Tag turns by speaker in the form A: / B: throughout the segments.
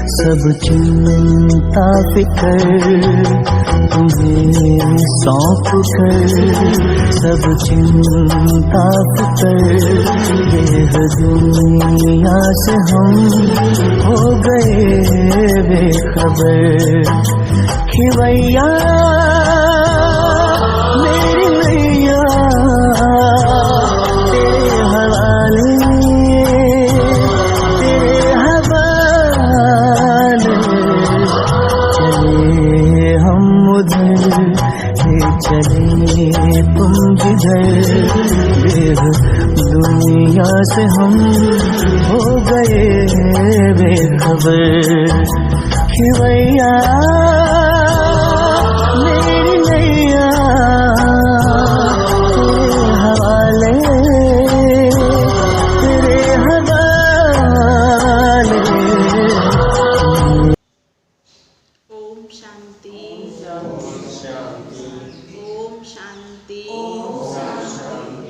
A: सब चिंता फिकर तुम्हें सौंप कर, सब चिंता फिकर यह दुनिया से हम हो गए बेखबर। खिवैया मेरी नैया तेरे हवाले, तेरे हवाले। चले हम उधर, ले चले तुम जिधर, दुनिया से हम हो गए बेखबर। खिवैया मेरी नैया तेरे हवाले, तेरे हवाले।
B: ओम शांति, ओम शांति।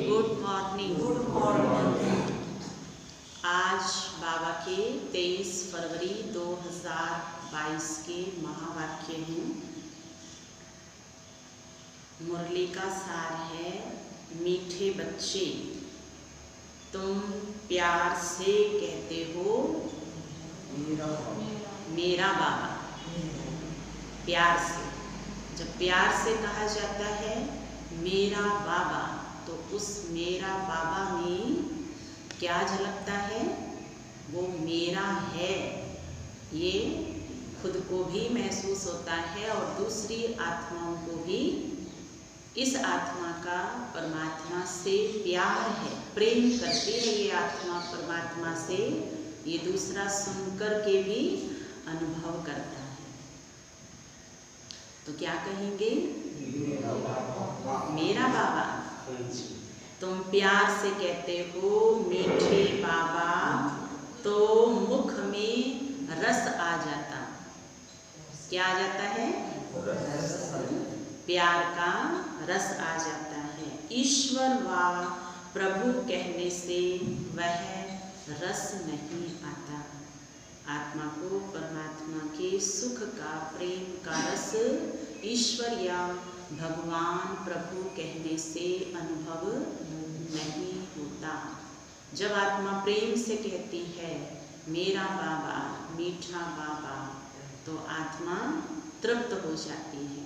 B: Good morning. आज बाबा के 23 फरवरी 2022 के महावाक्य हैं। मुरली का सार है, मीठे बच्चे तुम प्यार से कहते हो मेरा बाबा। प्यार से, जब प्यार से कहा जाता है मेरा बाबा, तो उस मेरा बाबा में क्या झलकता है? वो मेरा है, ये खुद को भी महसूस होता है और दूसरी आत्माओं को भी। इस आत्मा का परमात्मा से प्यार है, प्रेम करती है ये आत्मा परमात्मा से। ये दूसरा सुनकर के भी अनुभव करता है। तो क्या कहेंगे? मेरा बाबा। तुम प्यार से कहते हो मीठे बाबा, तो मुख में रस आ जाता। क्या आ जाता है? प्यार का रस आ जाता है। ईश्वर व प्रभु कहने से वह रस नहीं आता। आत्मा को परमात्मा के सुख का, प्रेम का रस ईश्वर या भगवान प्रभु कहने से अनुभव नहीं होता। जब आत्मा प्रेम से कहती है मेरा बाबा, मीठा बाबा, तो आत्मा तृप्त हो जाती है।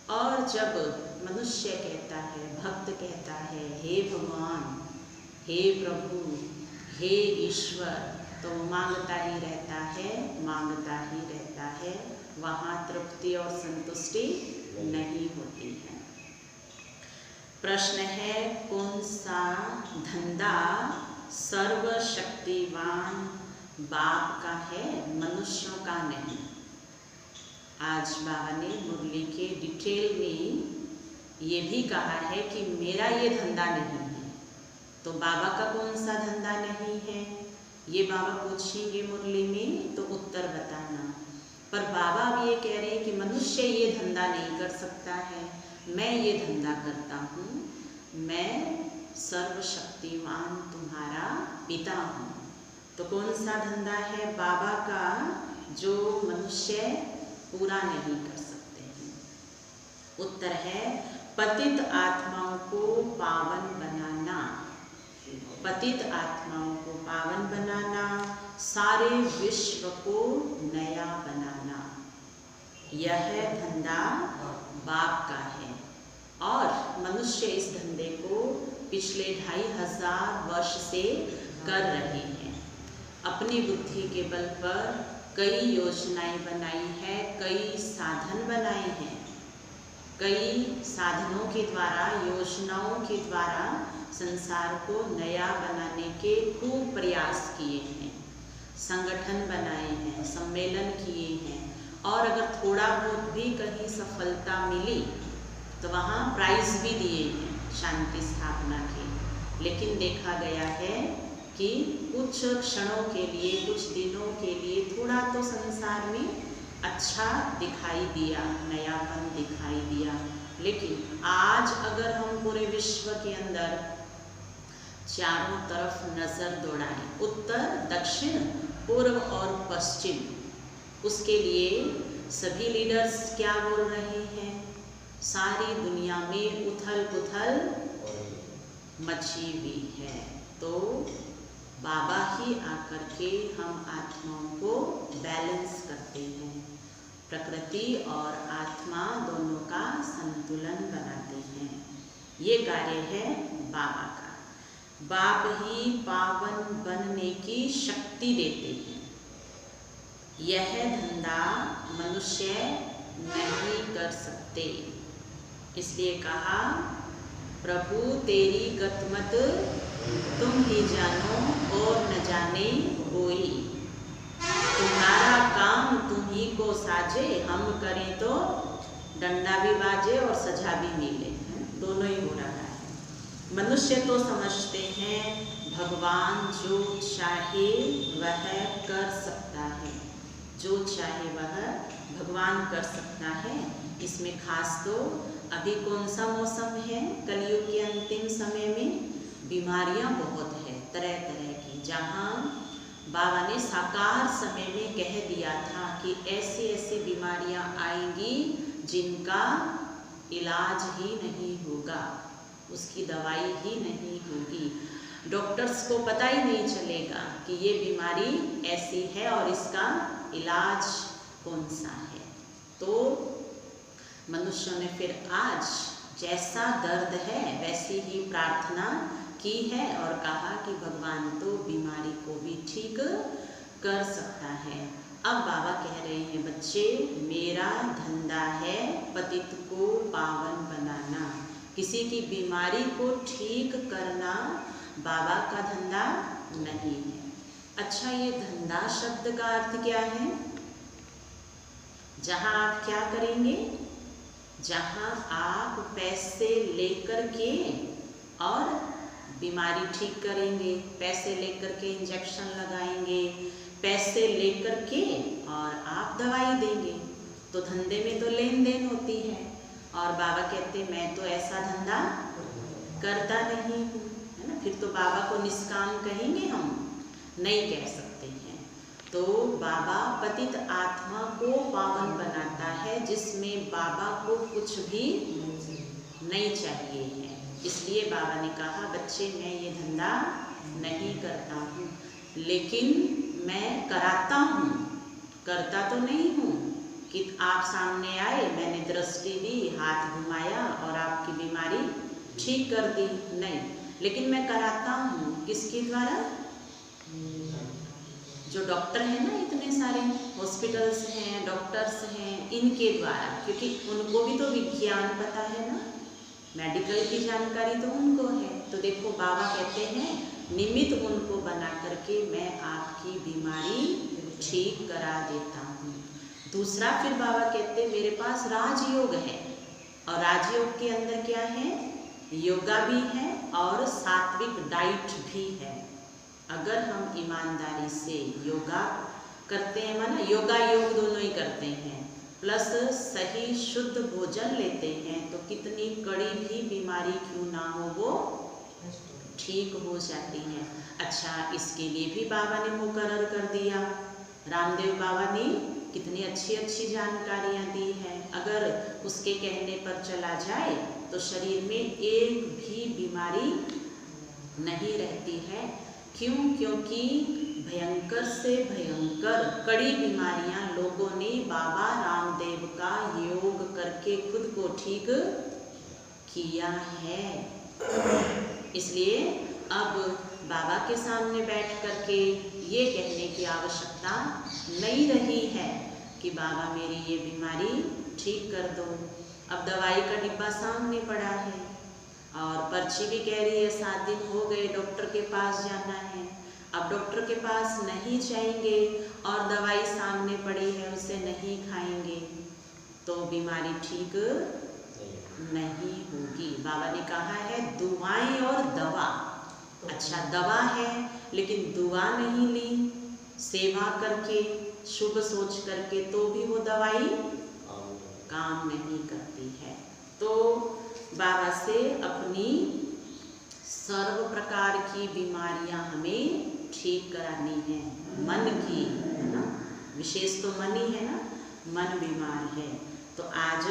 B: और जब मनुष्य कहता है, भक्त कहता है हे भगवान, हे प्रभु, हे ईश्वर, तो मांगता ही रहता है, मांगता ही रहता है। वहाँ तृप्ति और संतुष्टि नहीं होती है। प्रश्न है, कौन सा धंधा सर्वशक्तिवान बाप का है, मनुष्यों का नहीं? आज बाबा ने मुरली के डिटेल में ये भी कहा है कि मेरा ये धंधा नहीं है। तो बाबा का कौन सा धंधा नहीं है, ये बाबा पूछेंगे मुरली में, तो उत्तर बताना। पर बाबा अब ये कह रहे हैं कि मनुष्य ये धंधा नहीं कर सकता है, मैं ये धंधा करता हूँ। मैं सर्वशक्तिवान तुम्हारा पिता हूँ। तो कौन सा धंधा है बाबा का जो मनुष्य पूरा नहीं कर सकते हैं? उत्तर है पतित आत्माओं को पावन बनाना। पतित आत्माओं को पावन बनाना, सारे विश्व को नया बनाना, यह धंधा बाप का है। और मनुष्य इस धंधे को पिछले 2500 वर्ष से कर रहे हैं। अपनी बुद्धि के बल पर कई योजनाएं बनाई है, कई साधन बनाए हैं। कई साधनों के द्वारा, योजनाओं के द्वारा संसार को नया बनाने के खूब प्रयास किए हैं। संगठन बनाए हैं, सम्मेलन किए हैं, और अगर थोड़ा बहुत भी कहीं सफलता मिली तो वहाँ प्राइज भी दिए हैं शांति स्थापना के। लेकिन देखा गया है कि कुछ क्षणों के लिए, कुछ दिनों के लिए थोड़ा तो संसार में अच्छा दिखाई दिया, नयापन दिखाई दिया। लेकिन आज अगर हम पूरे विश्व के अंदर चारों तरफ नज़र दौड़ाएं, उत्तर, दक्षिण, पूर्व और पश्चिम, उसके लिए सभी लीडर्स क्या बोल रहे हैं? सारी दुनिया में उथल पुथल मची हुई है, तो बाबा ही आकर के हम आत्माओं को बैलेंस करते हैं, प्रकृति और आत्मा दोनों का संतुलन बनाते हैं। ये कार्य है बाबा का। बाप ही पावन बनने की शक्ति देते हैं। यह धंधा मनुष्य नहीं कर सकते, इसलिए कहा प्रभु तेरी गतमत तुम ही जानो और न जाने कोई। तुम्हारा काम तुम ही को साजे, हम करें तो डंडा भी बाजे और सजा भी मिले, दोनों ही हो रहा है। मनुष्य तो समझते हैं भगवान जो चाहे वह कर सकता है, जो चाहे वह भगवान कर सकता है। इसमें खास तो अभी कौन सा मौसम है? कलयुग के अंतिम समय में बीमारियां बहुत है तरह तरह की, जहाँ बाबा ने साकार समय में कह दिया था कि ऐसी ऐसी बीमारियां आएंगी जिनका इलाज ही नहीं होगा, उसकी दवाई ही नहीं होगी। डॉक्टर्स को पता ही नहीं चलेगा कि ये बीमारी ऐसी है और इसका इलाज कौन सा है। तो मनुष्यों ने फिर आज जैसा दर्द है वैसी ही प्रार्थना की है और कहा कि भगवान तो बीमारी को भी ठीक कर सकता है। अब बाबा कह रहे हैं बच्चे, मेरा धंधा है पतित को पावन बनाना, किसी की बीमारी को ठीक करना बाबा का धंधा नहीं है। अच्छा, ये धंधा शब्द का अर्थ क्या है? जहाँ आप क्या करेंगे? जहाँ आप पैसे लेकर के और बीमारी ठीक करेंगे, पैसे लेकर के इंजेक्शन लगाएंगे, पैसे लेकर के और आप दवाई देंगे, तो धंधे में तो लेन देन होती है। और बाबा कहते मैं तो ऐसा धंधा करता नहीं हूँ, है ना। फिर तो बाबा को निष्काम कहेंगे हम? नहीं कह सकते हैं। तो बाबा पतित आत्मा को पावन बनाता है, जिसमें बाबा को कुछ भी नहीं चाहिए है। इसलिए बाबा ने कहा बच्चे, मैं ये धंधा नहीं करता हूँ, लेकिन मैं कराता हूँ। करता तो नहीं हूँ कि आप सामने आए, मैंने दृष्टि दी, हाथ घुमाया और आपकी बीमारी ठीक कर दी, नहीं, लेकिन मैं कराता हूँ। किसके द्वारा? जो डॉक्टर हैं ना, इतने सारे हॉस्पिटल्स हैं, डॉक्टर्स हैं, इनके द्वारा, क्योंकि उनको भी तो विज्ञान पता है ना, मेडिकल की जानकारी तो उनको है। तो देखो बाबा कहते हैं निमित्त उनको बना करके मैं आपकी बीमारी ठीक करा देता हूँ। दूसरा फिर बाबा कहते मेरे पास राजयोग है, और राजयोग के अंदर क्या है? योगा भी है और सात्विक डाइट भी है। अगर हम ईमानदारी से योगा करते हैं, माना योगा योग दोनों ही करते हैं, प्लस सही शुद्ध भोजन लेते हैं, तो कितनी कड़ी भी बीमारी क्यों ना हो वो ठीक हो जाती है। अच्छा, इसके लिए भी बाबा ने मुकर्रर कर दिया। रामदेव बाबा ने कितनी अच्छी अच्छी जानकारियाँ दी हैं। अगर उसके कहने पर चला जाए तो शरीर में एक भी बीमारी नहीं रहती है। क्यों? क्योंकि भयंकर से भयंकर कड़ी बीमारियां लोगों ने बाबा रामदेव का योग करके खुद को ठीक किया है। इसलिए अब बाबा के सामने बैठ करके ये कहने की आवश्यकता नहीं रही है कि बाबा मेरी ये बीमारी ठीक कर दो। अब दवाई का डिब्बा सामने पड़ा है और पर्ची भी कह रही है 7 दिन हो गए, डॉक्टर के पास जाना है। अब डॉक्टर के पास नहीं जाएंगे और दवाई सामने पड़ी है उसे नहीं खाएंगे तो बीमारी ठीक नहीं होगी। बाबा ने कहा है दुआएं और दवा। अच्छा, दवा है लेकिन दुआ नहीं ली, सेवा करके शुभ सोच करके, तो भी वो दवाई काम नहीं करती है। तो बाबा से अपनी सर्व प्रकार की बीमारियां हमें ठीक करानी है। मन की, है ना, विशेष तो मन ही है ना, मन बीमार है। तो आज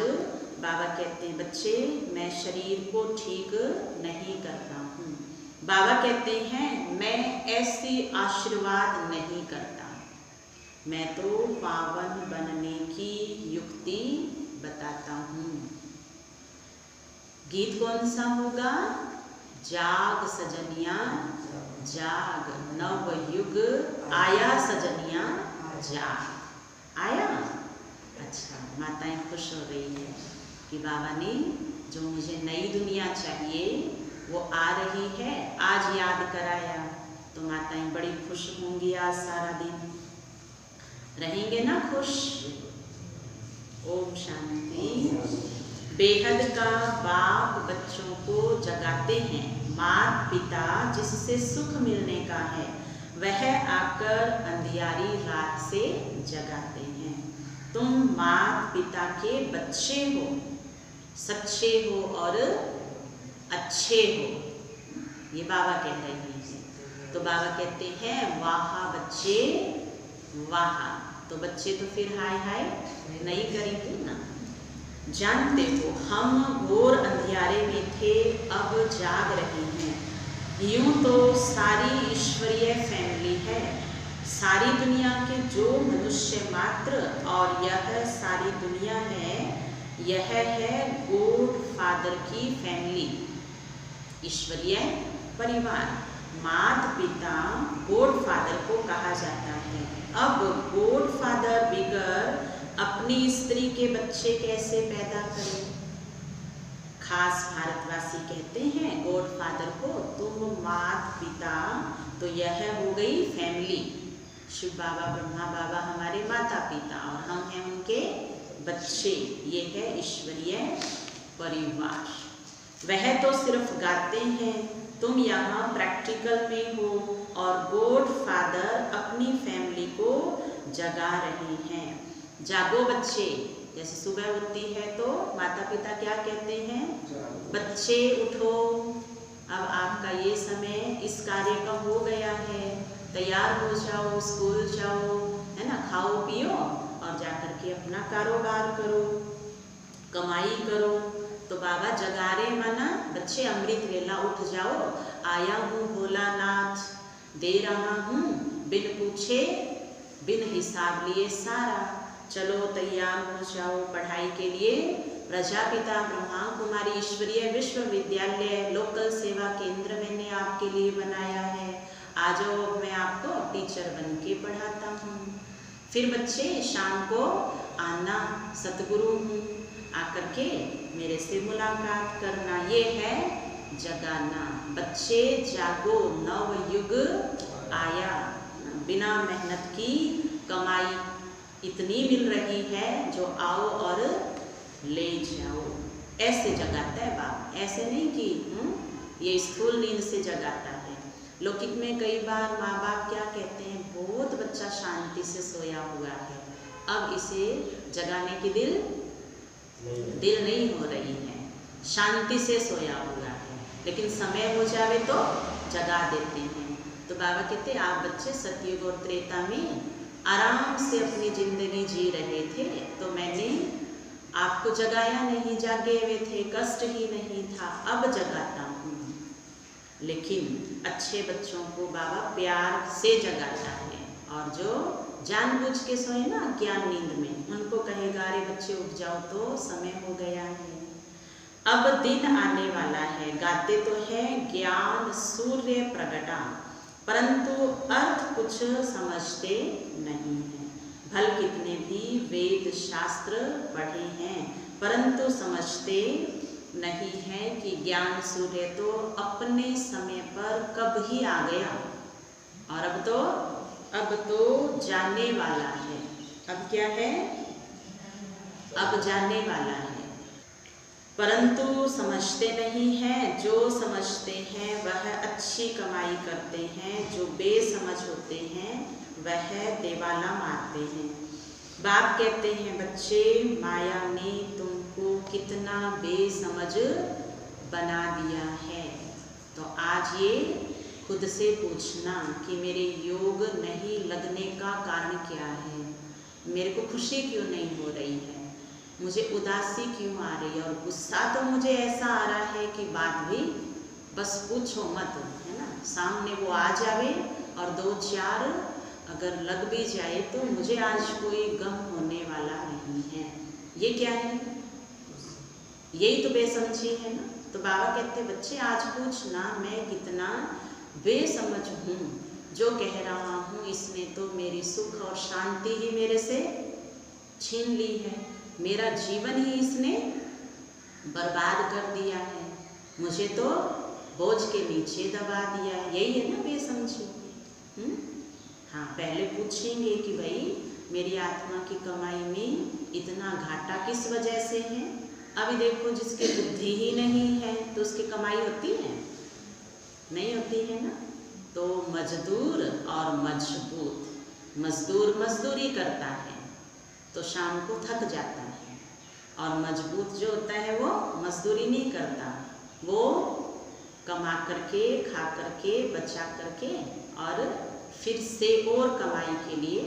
B: बाबा कहते हैं बच्चे मैं शरीर को ठीक नहीं करता हूँ। बाबा कहते हैं मैं ऐसी आशीर्वाद नहीं करता, मैं तो पावन बनने की युक्ति बताता हूँ। गीत कौन सा होगा? जाग सजनिया जाग, नव युग आया सजनिया जाग। आया? अच्छा, माताएं खुश हो रही है कि बाबा ने जो मुझे नई दुनिया चाहिए वो आ रही है, आज याद कराया। तो माताएं बड़ी खुश होंगी, आज सारा दिन रहेंगे ना खुश। ओम शांति। बेहद का बाप बच्चों को जगाते हैं, माता पिता जिससे सुख मिलने का है वह आकर अंधियारी रात से जगाते हैं। तुम माता पिता के बच्चे हो, सच्चे हो और अच्छे हो, ये बाबा कह रहे हैं। तो बाबा कहते हैं वाह बच्चे वाह। तो बच्चे तो फिर हाय हाय नहीं करेंगे ना। जानते हो हम घोर अंधियारे में थे, अब जाग रहे हैं। यूं तो सारी ईश्वरीय फैमिली है, सारी दुनिया के जो मनुष्य मात्र और यह सारी दुनिया है, यह है गॉड फादर की फैमिली, ईश्वरीय परिवार। माता पिता गॉड फादर को कहा जाता है। अब गॉड फादर बिगर अपनी स्त्री के बच्चे कैसे पैदा करें? खास भारतवासी कहते हैं गॉड फादर को तुम माता पिता, तो यह हो गई फैमिली। शिव बाबा ब्रह्मा बाबा हमारे माता पिता और हम हैं उनके बच्चे, ये है ईश्वरीय परिवार। वह तो सिर्फ गाते हैं, तुम यहाँ प्रैक्टिकल में हो और गॉड फादर अपनी फैमिली को जगा रहे हैं। जागो बच्चे। जैसे सुबह होती है तो माता पिता क्या कहते हैं? बच्चे उठो, अब आपका ये समय इस कार्य का हो गया है, तैयार हो जाओ, स्कूल जाओ, है ना, खाओ पियो और जाकर के अपना कारोबार करो, कमाई करो। तो बाबा जगा रहे माना बच्चे अमृत वेला उठ जाओ, आया हूँ भोलानाथ, दे रहा हूँ बिन पूछे बिन हिसाब लिए सारा। चलो तैयार हो जाओ पढ़ाई के लिए। प्रजापिता ब्रह्मा कुमारी ईश्वरीय विश्वविद्यालय लोकल सेवा केंद्र मैंने आपके लिए बनाया है, आ जाओ, मैं आपको टीचर बन के पढ़ाता हूँ। फिर बच्चे शाम को आना, सतगुरु हूँ, आकर के मेरे से मुलाकात करना। ये है जगाना। बच्चे जागो, नव युग आया। बिना मेहनत की कमाई इतनी मिल रही है जो आओ और ले जाओ। ऐसे जगाता है बाप, ऐसे नहीं कि ये स्थूल नींद से जगाता है। लौकिक में कई बार माँ बाप क्या कहते हैं, बहुत बच्चा शांति से सोया हुआ है, अब इसे जगाने की दिल नहीं हो रही है, शांति से सोया हुआ है, लेकिन समय हो जावे तो जगा देते हैं। तो बाबा कहते हैं आप बच्चे सतयुग और त्रेता में आराम से अपनी जिंदगी जी रहे थे, तो मैंने आपको जगाया नहीं, जागे हुए थे, कष्ट ही नहीं था, अब जगाता हूँ। लेकिन अच्छे बच्चों को बाबा प्यार से जगाता है, और जो जानबूझ के सोए ना ज्ञान नींद में, उनको कहेगा अरे बच्चे उठ जाओ, तो समय हो गया है, अब दिन आने वाला है। गाते तो है ज्ञान सूर्य प्रगटा, परंतु अर्थ कुछ समझते नहीं हैं। भल कितने भी वेद शास्त्र पढ़े हैं, परंतु समझते नहीं है कि ज्ञान सूर्य तो अपने समय पर कब ही आ गया, और अब तो जाने वाला है। अब क्या है? अब जाने वाला है, परंतु समझते नहीं हैं। जो समझते हैं वह अच्छी कमाई करते हैं, जो बेसमझ होते हैं वह देवाला मारते हैं। बाप कहते हैं बच्चे माया ने तुमको कितना बेसमझ बना दिया है। तो आज ये खुद से पूछना कि मेरे योग नहीं लगने का कारण क्या है। मेरे को खुशी क्यों नहीं हो रही है, मुझे उदासी क्यों आ रही है, और गुस्सा तो मुझे ऐसा आ रहा है कि बात भी बस पूछो मत, है ना। सामने वो आ जावे और 2-4 अगर लग भी जाए तो मुझे आज कोई गम होने वाला नहीं है। ये क्या है? यही तो बेसमझी है ना। तो बाबा कहते बच्चे आज पूछना मैं कितना बेसमझ हूँ, जो कह रहा हूँ इसने तो मेरी सुख और शांति ही मेरे से छीन ली है, मेरा जीवन ही इसने बर्बाद कर दिया है, मुझे तो बोझ के नीचे दबा दिया है। यही है ना बेसमझी। हाँ, पहले पूछेंगे कि भाई मेरी आत्मा की कमाई में इतना घाटा किस वजह से है। अभी देखो जिसकी बुद्धि ही नहीं है तो उसकी कमाई होती है? नहीं होती है ना। तो मजदूर और मजबूत, मजदूर मजदूरी करता है तो शाम को थक जाता है, और मजबूत जो होता है वो मजदूरी नहीं करता, वो कमा करके खा करके बचा करके और फिर से और कमाई के लिए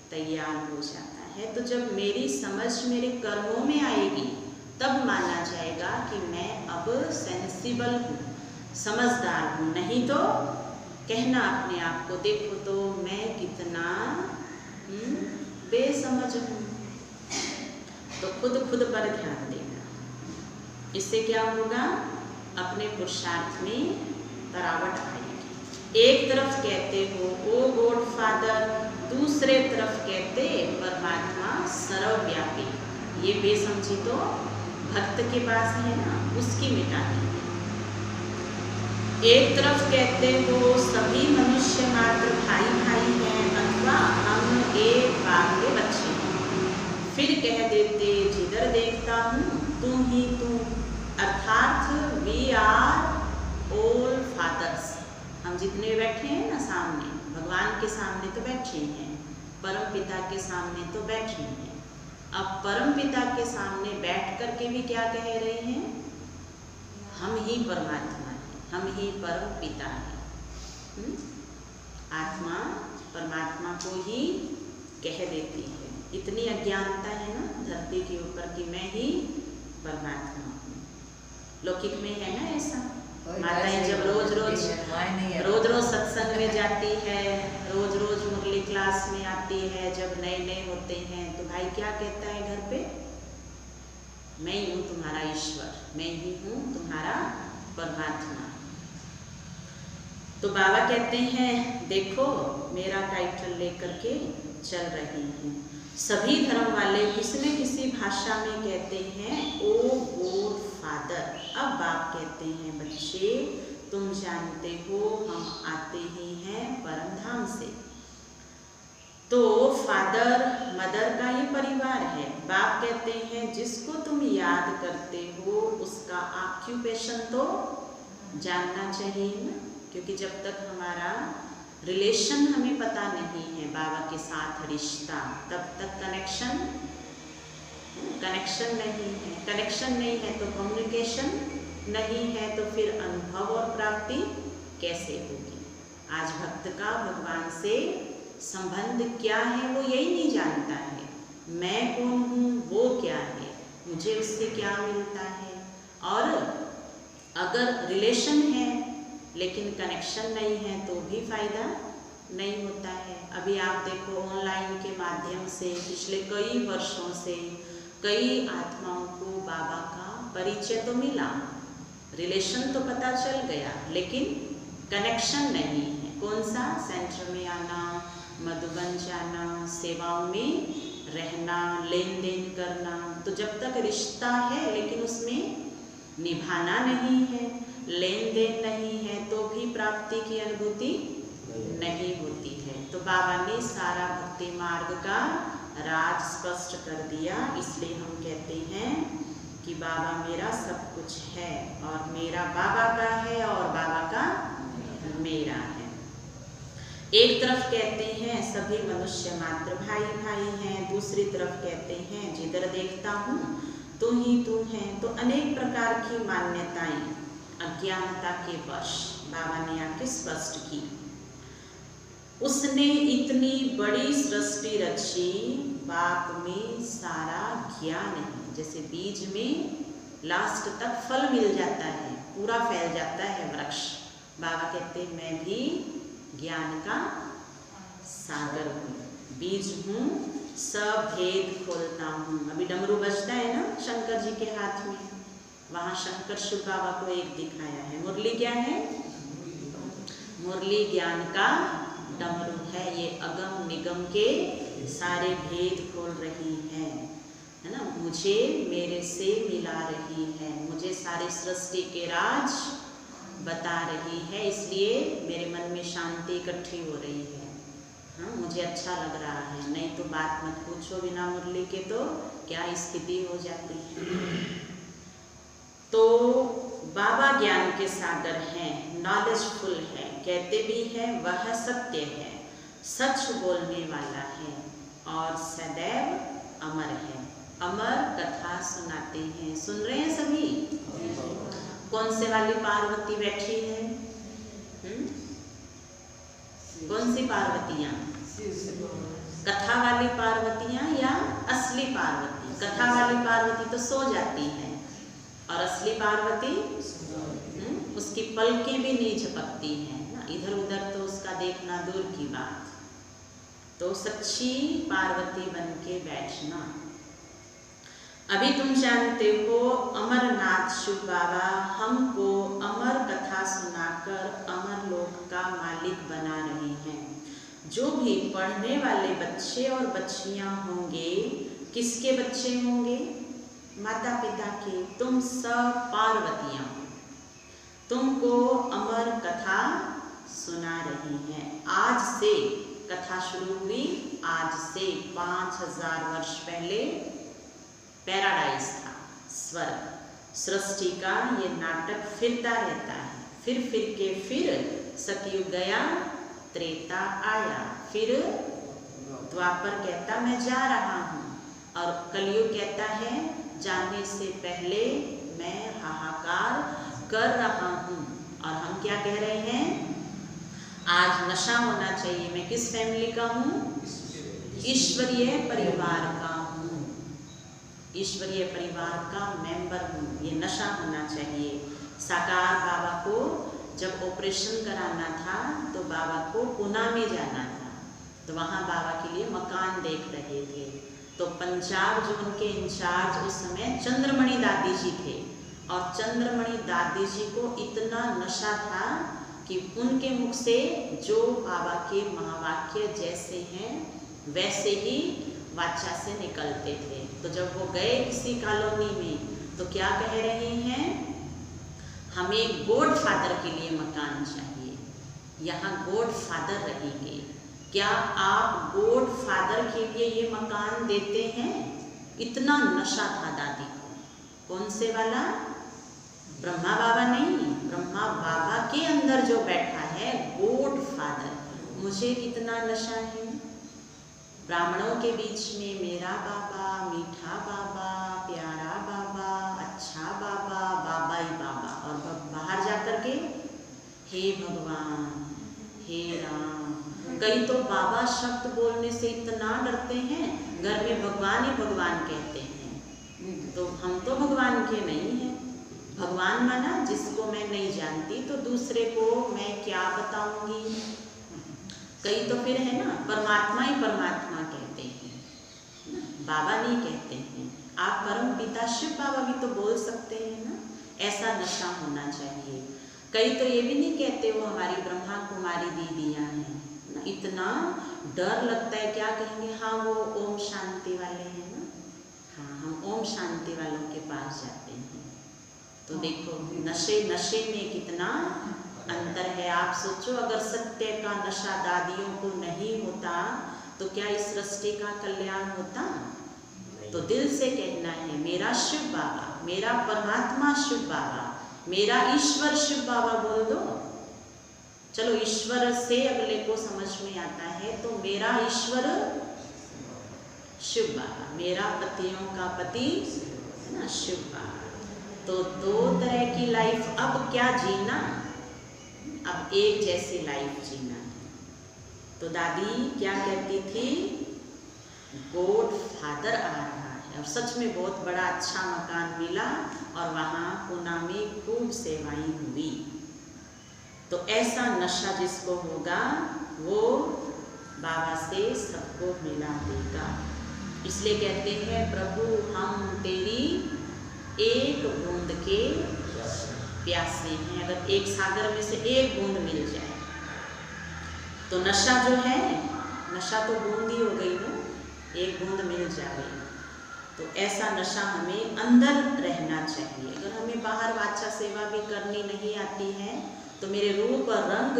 B: तैयार हो जाता है। तो जब मेरी समझ मेरे कर्मों में आएगी तब माना जाएगा कि मैं अब सेंसिबल हूँ, समझदार हूँ। नहीं तो कहना अपने आप को, देखो तो मैं कितना बेसमझ हूँ। तो खुद पर ध्यान देना। इससे क्या होगा? अपने पुरुषार्थ में तरावट आएगी। एक तरफ कहते हो ओ गॉड फादर, दूसरे तरफ कहते परमात्मा सर्वव्यापी। ये बेसमझी तो भक्त के पास है ना, उसकी मिटानी है। एक तरफ कहते हो सभी मनुष्य मात्र भाई भाई हैं अथवा हम एक बाप के बच्चे हैं, फिर कह देते जिधर देखता हूँ तू ही तू, अर्थात वी आर ऑल फादर्स। हम जितने बैठे हैं ना सामने, भगवान के सामने तो बैठे हैं, परम पिता के सामने तो बैठे हैं। अब परम पिता के सामने बैठ करके भी क्या कह रहे हैं? हम ही परमात्मा हैं, हम ही परम पिता हैं। आत्मा परमात्मा को ही कह देती है। इतनी अज्ञानता है ना धरती के ऊपर कि मैं ही परमात्मा हूँ। लौकिक में है ना ऐसा। माताएं जब रोज रोज सत्संग में जाती है, रोज मुरली क्लास में आती है, जब नए होते हैं तो भाई क्या कहता है घर पे? मैं ही हूँ तुम्हारा ईश्वर, मैं ही हूँ तुम्हारा परमात्मा। तो बाबा कहते हैं देखो मेरा टाइटल लेकर के चल रहे हैं। सभी धर्म वाले किसी न किसी भाषा में कहते हैं ओ गॉड फादर। अब बाप कहते हैं बच्चे तुम जानते हो हम आते ही हैं परम धाम से। तो फादर मदर का ये परिवार है। बाप कहते हैं जिसको तुम याद करते हो उसका ऑक्यूपेशन तो जानना चाहिए ना, क्योंकि जब तक हमारा रिलेशन हमें पता नहीं है बाबा के साथ रिश्ता, तब तक कनेक्शन नहीं है। कनेक्शन नहीं है तो कम्युनिकेशन नहीं है, तो फिर अनुभव और प्राप्ति कैसे होगी? आज भक्त का भगवान से संबंध क्या है वो यही नहीं जानता है। मैं कौन हूँ, वो क्या है, मुझे उससे क्या मिलता है। और अगर रिलेशन है लेकिन कनेक्शन नहीं है तो भी फायदा नहीं होता है। अभी आप देखो ऑनलाइन के माध्यम से पिछले कई वर्षों से कई आत्माओं को बाबा का परिचय तो मिला, रिलेशन तो पता चल गया, लेकिन कनेक्शन नहीं है। कौन सा? सेंटर में आना, मधुबन जाना, सेवाओं में रहना, लेन देन करना। तो जब तक रिश्ता है लेकिन उसमें निभाना नहीं है, लेन देन नहीं है, तो भी प्राप्ति की अनुभूति नहीं होती है। तो बाबा ने सारा भक्ति मार्ग का राज स्पष्ट कर दिया। इसलिए हम कहते हैं कि बाबा मेरा सब कुछ है और मेरा बाबा का है और बाबा का मेरा है। एक तरफ कहते हैं सभी मनुष्य मात्र भाई भाई हैं, दूसरी तरफ कहते हैं जिधर देखता हूँ तू ही तू है। तो अनेक प्रकार की मान्यताएं अज्ञानता के वश बाबा ने आके स्पष्ट की। उसने इतनी बड़ी सृष्टि रची, बाप में सारा ज्ञान है। जैसे बीज में लास्ट तक फल मिल जाता है, पूरा फैल जाता है वृक्ष। बाबा कहते हैं मैं भी ज्ञान का सागर हूँ, बीज हूँ, सब भेद खोलता हूँ। अभी डमरू बजता है ना शंकर जी के हाथ में, वहाँ शंकर शिव बाबा को एक दिखाया है। मुरली क्या है? मुरली ज्ञान का डमरू है। ये अगम निगम के सारे भेद खोल रही है ना, मुझे मेरे से मिला रही है, मुझे सारी सृष्टि के राज बता रही है। इसलिए मेरे मन में शांति इकट्ठी हो रही है। हाँ, मुझे अच्छा लग रहा है। नहीं तो बात मत पूछो, बिना मुरली के तो क्या स्थिति हो जाती है। तो बाबा ज्ञान के सागर हैं, नॉलेजफुल है, कहते भी हैं वह सत्य है, सच बोलने वाला है और सदैव अमर है। अमर कथा सुनाते हैं। सुन रहे हैं सभी? कौन से वाली पार्वती बैठी है? कौन सी पार्वतियाँ? कथा वाली पार्वतियाँ या असली पार्वती? कथा वाली पार्वती तो सो जाती है और असली पार्वती उसकी पलकें भी नहीं झपकती हैं ना, इधर उधर तो उसका देखना दूर की बात। तो सच्ची पार्वती बन के बैठना। अभी तुम जानते हो अमरनाथ शिव बाबा हमको अमर कथा सुनाकर अमर लोक का मालिक बना रहे हैं। जो भी पढ़ने वाले बच्चे और बच्चियां होंगे, किसके बच्चे होंगे? माता पिता के। तुम सब पार्वतियां, तुमको अमर कथा सुना रही हैं। आज से कथा शुरू हुई, आज से 5000 वर्ष पहले पैराडाइज था, स्वर्ग, सृष्टि का ये नाटक फिरता रहता है। फिर के फिर सतयुग गया, त्रेता आया, फिर द्वापर कहता मैं जा रहा हूँ, और कलयुग कहता है जाने से पहले मैं हाहाकार कर रहा हूँ। और हम क्या कह रहे हैं? आज नशा होना चाहिए। मैं किस फैमिली का हूँ? ईश्वरीय परिवार का हूँ, ईश्वरीय परिवार का मेंबर हूँ। ये नशा होना चाहिए। साकार बाबा को जब ऑपरेशन कराना था तो बाबा को पुणे में जाना था, तो वहाँ बाबा के लिए मकान देख रहे थे। तो पंजाब जो उनके इंचार्ज उस समय चंद्रमणि दादी जी थे, और चंद्रमणि दादी जी को इतना नशा था कि उनके मुख से जो बाबा के महावाक्य जैसे हैं वैसे ही वाचा से निकलते थे। तो जब वो गए किसी कॉलोनी में तो क्या कह रहे हैं? हमें गॉड फादर के लिए मकान चाहिए, यहाँ गॉड फादर रहेंगे। क्या आप गॉड फादर के लिए ये मकान देते हैं? इतना नशा था दादी को। कौन से वाला? ब्रह्मा बाबा नहीं, ब्रह्मा बाबा के अंदर जो बैठा है गॉड फादर। मुझे कितना नशा है। ब्राह्मणों के बीच में मेरा बाबा, मीठा बाबा, प्यारा बाबा, अच्छा बाबा, बाबा ही बाबा, और बाहर जाकर के हे भगवान, हे राम। कई तो बाबा शब्द बोलने से इतना डरते हैं, घर में भगवान ही भगवान कहते हैं। तो हम तो भगवान के नहीं हैं। भगवान माना जिसको मैं नहीं जानती तो दूसरे को मैं क्या बताऊंगी। कई तो फिर है ना परमात्मा ही परमात्मा कहते हैं, बाबा नहीं कहते हैं। आप परम पिता शिव बाबा भी तो बोल सकते हैं ना। ऐसा नशा होना चाहिए। कई तो ये भी नहीं कहते वो हमारी ब्रह्मा कुमारी दीदियाँ हैं, इतना डर लगता है। क्या कहेंगे? हाँ वो ओम शांति वाले हैं ना, हाँ हम ओम शांति वालों के पास जाते हैं। तो देखो नशे में कितना अंतर है। आप सोचो अगर सत्य का नशा दादियों को नहीं होता तो क्या इस सृष्टि का कल्याण होता? तो दिल से कहना है मेरा शिव बाबा, मेरा परमात्मा शिव बाबा, मेरा ईश्वर शिव बाबा बोल दो। चलो ईश्वर से अगले को समझ में आता है, तो मेरा ईश्वर शिव बाबा, मेरा पतियों का पति है ना शिव बाबा। तो दो तरह की लाइफ अब क्या जीना, अब एक जैसी लाइफ जीना है। तो दादी क्या कहती थी, गॉड फादर आ रहा है, और सच में बहुत बड़ा अच्छा मकान मिला और वहाँ पूना में खूब सेवाएं हुई। तो ऐसा नशा जिसको होगा वो बाबा से सबको मिला देगा। इसलिए कहते हैं प्रभु हम तेरी एक बूंद के प्यासे हैं। अगर एक सागर में से एक बूंद मिल जाए तो नशा जो है, नशा तो बूंद ही हो गई ना, एक बूंद मिल जाए तो ऐसा नशा हमें अंदर रहना चाहिए। अगर हमें बाहर वाचा सेवा भी करनी नहीं आती है तो मेरे रूप रंग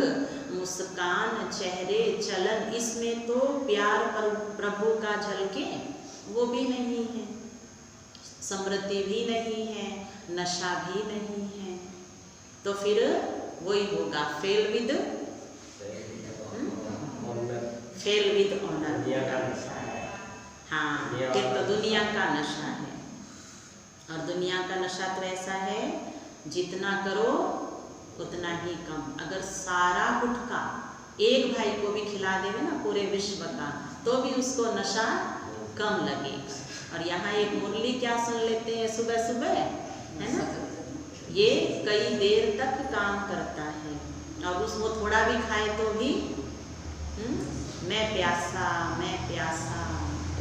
B: मुस्कान चेहरे चलन इसमें तो प्यार पर प्रभु का झलके वो भी नहीं है, समृद्धि भी नहीं है, नशा भी नहीं है, तो फिर वही होगा फेल विद ऑनर। हाँ, फिर तो दुनिया का नशा है। और दुनिया का नशा तो ऐसा है जितना करो उतना ही कम। अगर सारा गुटखा एक भाई को भी खिला देवे ना पूरे विश्व का तो भी उसको नशा कम लगेगा। और यहाँ एक मुरली क्या सुन लेते हैं सुबह सुबह, है ना, ये कई देर तक काम करता है और उसको थोड़ा भी खाए तो भी मैं प्यासा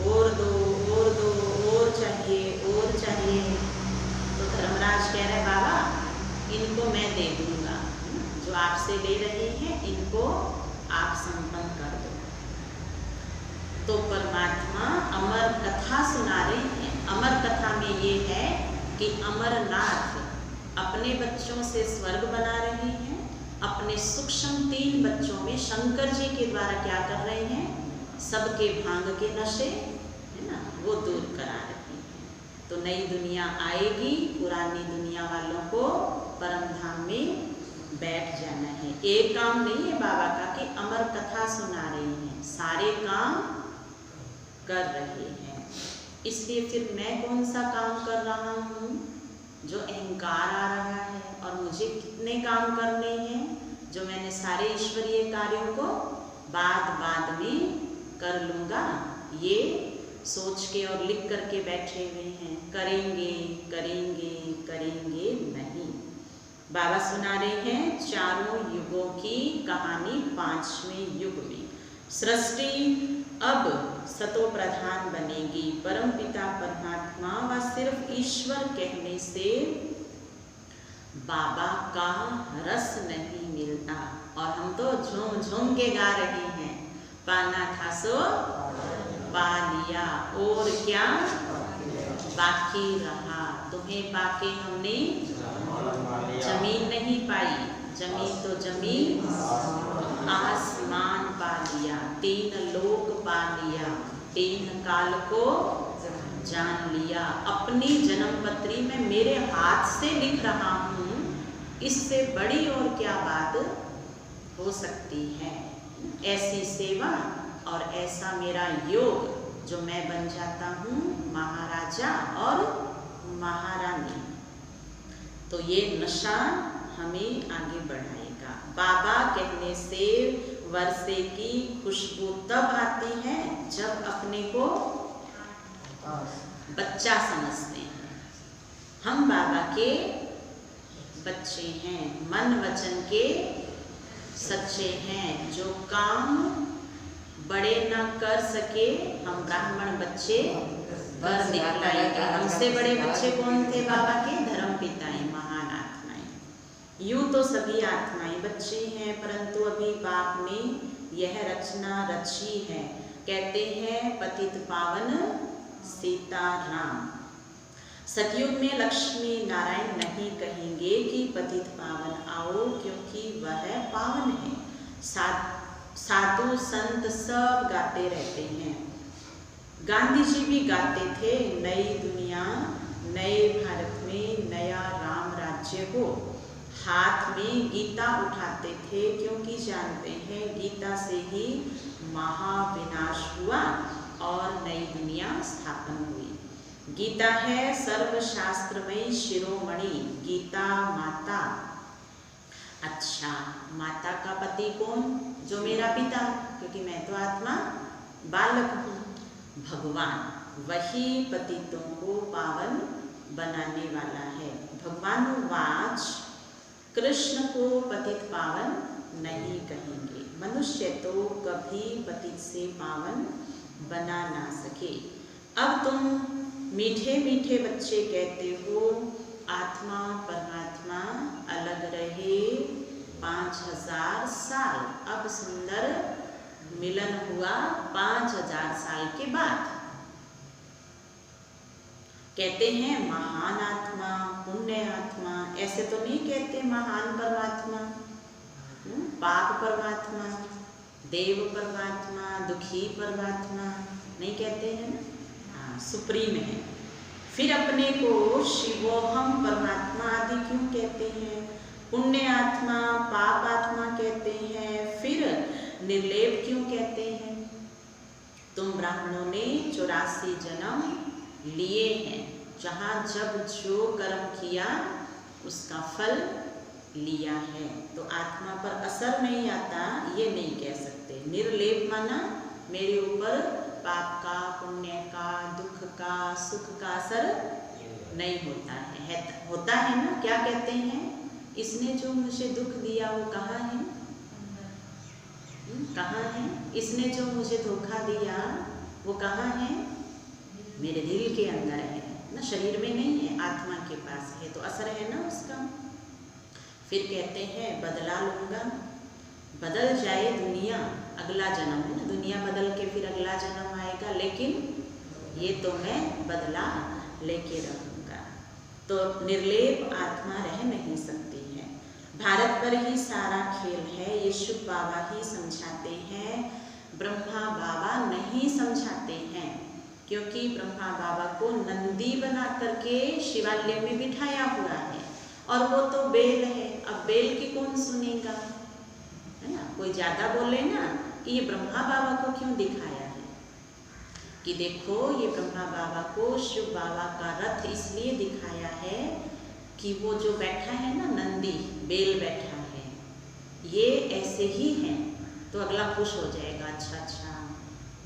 B: और दो और चाहिए। तो धर्मराज कह रहे बाबा इनको मैं दे दूंगा, जो आपसे ले रहे हैं इनको आप संपन्न कर दो। तो परमात्मा अमर कथा सुना रहे हैं। अमर कथा में ये है कि अमरनाथ अपने बच्चों से स्वर्ग बना रहे हैं, अपने सूक्ष्म 3 बच्चों में शंकर जी के द्वारा क्या कर रहे हैं, सबके भांग के नशे है ना वो दूर करा रहे हैं। तो नई दुनिया आएगी, पुरानी दुनिया वालों को परम धाम में बैठ जाना है। एक काम नहीं है बाबा का कि अमर कथा सुना रहे हैं, सारे काम कर रहे हैं। इसलिए फिर मैं कौन सा काम कर रहा हूँ जो अहंकार आ रहा है, और मुझे कितने काम करने हैं जो मैंने सारे ईश्वरीय कार्यों को बाद में कर लूँगा, ये सोच के और लिख करके बैठे हुए हैं। करेंगे नहीं। बाबा सुना रहे हैं चारों युगों की कहानी 5वें युग में। सृष्टि अब सतो प्रधान बनेगी, परम पिता परमात्मा व सिर्फ ईश्वर कहने से बाबा का रस नहीं मिलता। और हम तो झूम झूम के गा रहे हैं, पाना था सो पा लिया और क्या बाकी रहा, तुम्हें पाके हमने जमीन नहीं पाई, जमीन तो जमीन आसमान पा लिया, 3 लोक पा लिया, 3 काल को जान लिया। अपनी जन्मपत्री में मेरे हाथ से लिख रहा हूँ, इससे बड़ी और क्या बात हो सकती है। ऐसी सेवा और ऐसा मेरा योग जो मैं बन जाता हूँ महाराजा और महारानी। तो ये नशा हमें आगे बढ़ाएगा। बाबा कहने से वर्षे की खुशबू तब आती है जब अपने को बच्चा समझते हैं। हम बाबा के बच्चे हैं, मन वचन के सच्चे हैं। जो काम बड़े ना कर सके हम ब्राह्मण बच्चे कर दिखलाएंगे। हमसे बड़े बच्चे कौन थे बाबा के? धर्म पिताएं, महान आत्माएं। यूँ तो सभी आत्माएं बच्चे हैं, परंतु अभी बाप ने यह रचना रची है। कहते हैं पतित पावन सीताराम। सतयुग में लक्ष्मी नारायण नहीं कहेंगे कि पतित पावन आओ, क्योंकि वह पावन है। साधु संत सब गाते रहते हैं। गांधी जी भी गाते थे, नई दुनिया नए भारत में नया राम राज्य हो। हाथ में गीता उठाते थे, क्योंकि जानते हैं गीता से ही महाविनाश हुआ और नई दुनिया स्थापन हुई। गीता है सर्वशास्त्रमयी शिरोमणि, गीता माता। अच्छा, माता का पति कौन? जो मेरा पिता, क्योंकि मैं तो आत्मा बालक हूँ। भगवान वही पतितों को पावन बनाने वाला है। भगवान वाच कृष्ण को पतित पावन नहीं कहेंगे। मनुष्य तो कभी पतित से पावन बना ना सके। अब तुम मीठे मीठे बच्चे कहते हो आत्मा परमात्मा अलग रहे 5000 साल। अब सुंदर मिलन हुआ 5000 साल के बाद। कहते हैं महान आत्मा, पुण्य आत्मा, ऐसे तो नहीं कहते महान परमात्मा, पाप परमात्मा, देव परमात्मा, दुखी परमात्मा, नहीं कहते हैं ना। हाँ, सुप्रीम है। फिर अपने को शिवोहम परमात्मा आदि क्यों कहते हैं? पुण्य आत्मा, पाप आत्मा कहते हैं, फिर निर्लेप क्यों कहते हैं? तुम ब्राह्मणों ने 84 जन्म लिए हैं, जहाँ जब जो कर्म किया उसका फल लिया है, तो आत्मा पर असर नहीं आता, ये नहीं कह सकते। निर्लेप माना मेरे ऊपर पाप का, पुण्य का, दुख का, सुख का असर नहीं होता है। होता है ना? क्या कहते हैं? इसने जो मुझे दुख दिया वो कहाँ है? कहाँ है? इसने जो मुझे धोखा दिया वो कहाँ है? मेरे दिल के अंदर है ना, शरीर में नहीं है, आत्मा के पास है, तो असर है ना उसका। फिर कहते हैं बदला लूँगा, बदल जाए दुनिया, अगला जन्म है ना, दुनिया बदल के फिर अगला जन्म आएगा, लेकिन ये तो मैं बदला लेके रहूँगा। तो निर्लेप आत्मा रह नहीं सकती है। भारत पर ही सारा खेल है, ये शुभ बाबा ही समझाते हैं, ब्रह्मा बाबा नहीं समझाते हैं, क्योंकि ब्रह्मा बाबा को नंदी बना करके शिवालय में बिठाया हुआ है, और वो तो बेल है। अब बेल की कौन सुनेगा, है ना? कोई ज़्यादा बोले ना कि ये ब्रह्मा बाबा को क्यों दिखाया है, कि देखो ये ब्रह्मा बाबा को शिव बाबा का रथ इसलिए दिखाया है कि वो जो बैठा है ना, नंदी बेल बैठा है, ये ऐसे ही है, तो अगला खुश हो जाएगा, अच्छा अच्छा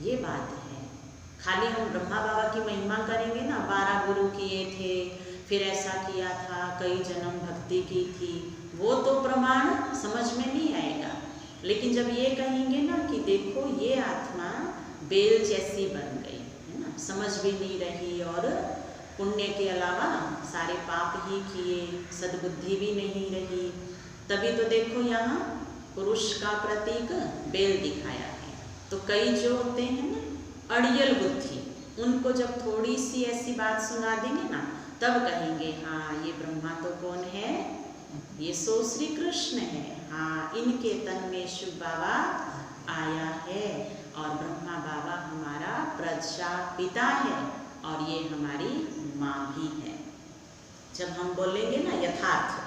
B: ये बात है। खाली हम ब्रह्मा बाबा की महिमा करेंगे ना, 12 गुरु किए थे, फिर ऐसा किया था, कई जन्म भक्ति की थी, वो तो प्रमाण समझ में नहीं आएगा। लेकिन जब ये कहेंगे ना कि देखो ये आत्मा बेल जैसी बन गई है ना, समझ भी नहीं रही, और पुण्य के अलावा सारे पाप ही किए, सद्बुद्धि भी नहीं रही, तभी तो देखो यहाँ पुरुष का प्रतीक बेल दिखाया है। तो कई जो होते हैं ना अड़ियल बुद्धि, उनको जब थोड़ी सी ऐसी बात सुना देंगे ना, तब कहेंगे हाँ ये ब्रह्मा तो कौन है, ये सो श्री कृष्ण है, हाँ इनके तन में शिव बाबा आया है, और ब्रह्मा बाबा हमारा प्रजापिता है, और ये हमारी माँ भी है। जब हम बोलेंगे ना यथार्थ,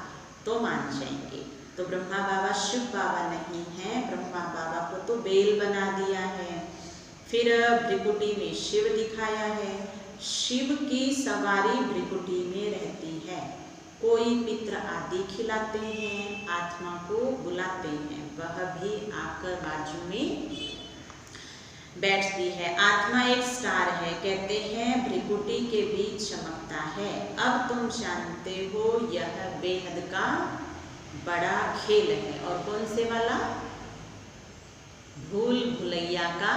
B: तो मान जाएंगे। तो ब्रह्मा बाबा शिव बाबा नहीं है, ब्रह्मा बाबा को तो बेल बना दिया है। फिर भ्रिकुटी में शिव दिखाया है, शिव की सवारी भ्रिकुटी में रहती है। कोई मित्र आदि खिलाते हैं, आत्मा को बुलाते हैं, वह भी आकर बाजू में बैठती है। आत्मा एक स्टार है, कहते हैं भ्रिकुटी के बीच चमकता है। अब तुम जानते हो यह बेहद का बड़ा खेल है, और कौन से वाला? भूल भुलैया का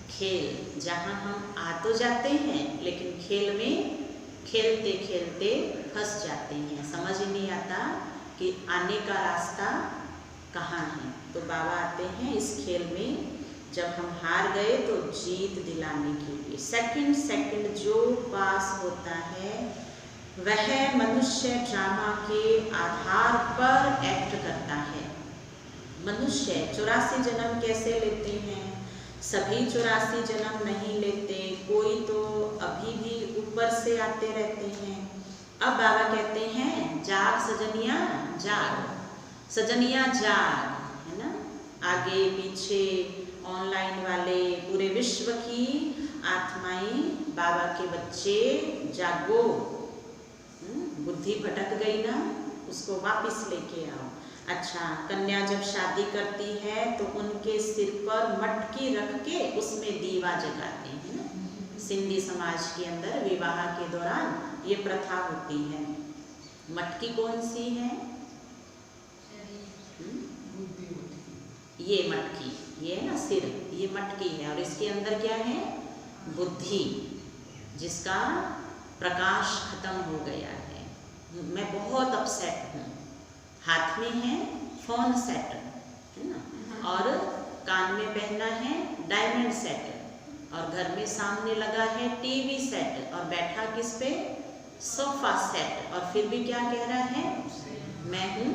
B: खेल, जहाँ हम आ तो जाते हैं लेकिन खेल में खेलते खेलते फंस जाते हैं, समझ ही नहीं आता कि आने का रास्ता कहाँ है। तो बाबा आते हैं इस खेल में, जब हम हार गए तो जीत दिलाने के लिए। सेकंड सेकंड जो पास होता है वह मनुष्य ड्रामा के आधार पर एक्ट करता है। मनुष्य 84 जन्म कैसे लेते हैं? सभी 84 जन्म नहीं लेते, कोई तो अभी भी ऊपर से आते रहते हैं। अब बाबा कहते हैं जाग सजनिया जाग, सजनिया जाग, है ना। आगे पीछे ऑनलाइन वाले पूरे विश्व की आत्माएं, बाबा के बच्चे जागो, बुद्धि भटक गई ना, उसको वापस लेके आओ। अच्छा, कन्या जब शादी करती है तो उनके सिर पर मटकी रख के उसमें दीवा जगाते हैं ना। सिंधी समाज के अंदर विवाह के दौरान ये प्रथा होती है। मटकी कौन सी है? ये मटकी, ये है ना सिर, ये मटकी है और इसके अंदर क्या है? बुद्धि, जिसका प्रकाश खत्म हो गया है। मैं बहुत अपसेट हूँ। हाथ में है फोन सेट, है ना, और कान में पहना है डायमंड सेट और घर में सामने लगा है टीवी सेट और बैठा किस पे? सोफा सेट, और फिर भी क्या कह रहा है? मैं हूँ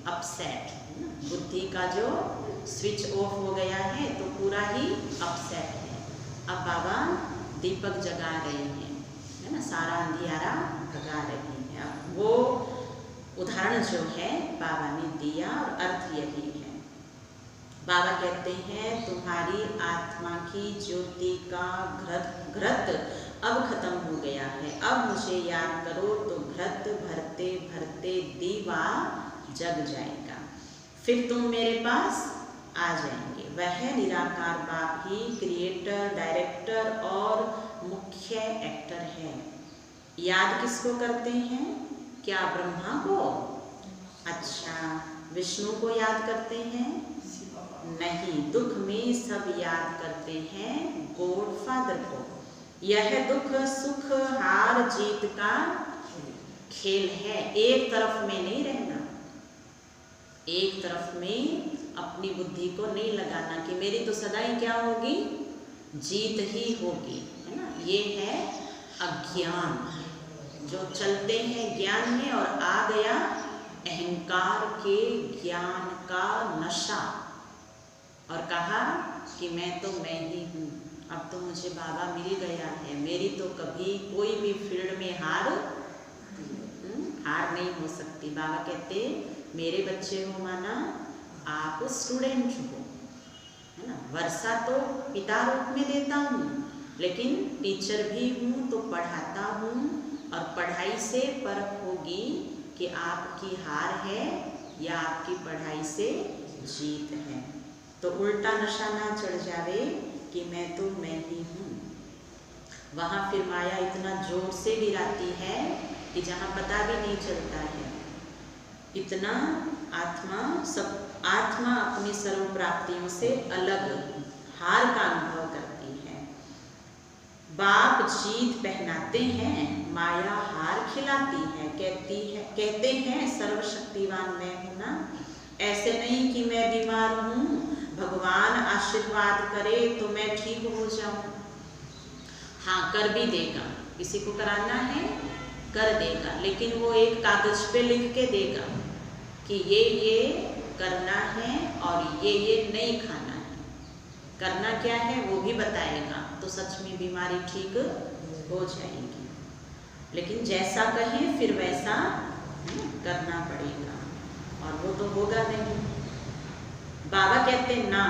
B: अपसेट। बुद्धि का जो स्विच ऑफ हो गया है तो पूरा ही अपसेट है। अब बाबा दीपक जगा रहे हैं, है ना, सारा अंधियारा भगा रही है। अब वो उदाहरण जो है बाबा ने दिया और अर्थ यही है। बाबा कहते हैं तुम्हारी आत्मा की ज्योति का घृत अब खत्म हो गया है। अब मुझे याद करो तो घृत भरते भरते दीवा जग जाएगा, फिर तुम मेरे पास आ जाएंगे। वह निराकार बाप ही क्रिएटर, डायरेक्टर और मुख्य एक्टर है। याद किसको करते हैं? क्या ब्रह्मा को? अच्छा, विष्णु को याद करते हैं? नहीं, दुख में सब याद करते हैं गॉड फादर को। यह दुख सुख हार जीत का खेल है। एक तरफ में नहीं रहना, एक तरफ में अपनी बुद्धि को नहीं लगाना कि मेरी तो सदा ही क्या होगी? जीत ही होगी, है ना। ये है अज्ञान, जो चलते हैं ज्ञान में और आ गया अहंकार के ज्ञान का नशा और कहा कि मैं तो मैं ही हूँ। अब तो मुझे बाबा मिल गया है, मेरी तो कभी कोई भी फील्ड में हार नहीं हो सकती। बाबा कहते मेरे बच्चे हो माना आप स्टूडेंट हो, है ना। वर्षा तो पिता रूप में देता हूँ, लेकिन टीचर भी हूँ तो पढ़ाता हूँ और पढ़ाई से परख होगी कि आपकी हार है या आपकी पढ़ाई से जीत है। तो उल्टा नशा ना चढ़ जावे कि मैं तो मैं ही हूँ। वहाँ फिर माया इतना जोर से गिराती है कि जहाँ पता भी नहीं चलता है। इतना आत्मा अपनी सर्व प्राप्तियों से अलग हार का अनुभव करती है। बाप जीत पहनाते हैं, माया हार खिलाती है। कहते हैं सर्वशक्तिवान मैं हूँ ना। ऐसे नहीं कि मैं बीमार हूँ, भगवान आशीर्वाद करे तो मैं ठीक हो जाऊँ। हाँ, कर भी देगा, किसी को कराना है कर देगा, लेकिन वो एक कागज पे लिख के देगा कि ये करना है और ये नहीं खाना है। करना क्या है वो भी बताएगा, तो सच में बीमारी ठीक हो जाएगी। लेकिन जैसा कहें फिर वैसा करना पड़ेगा और वो तो होगा नहीं। बाबा कहते ना,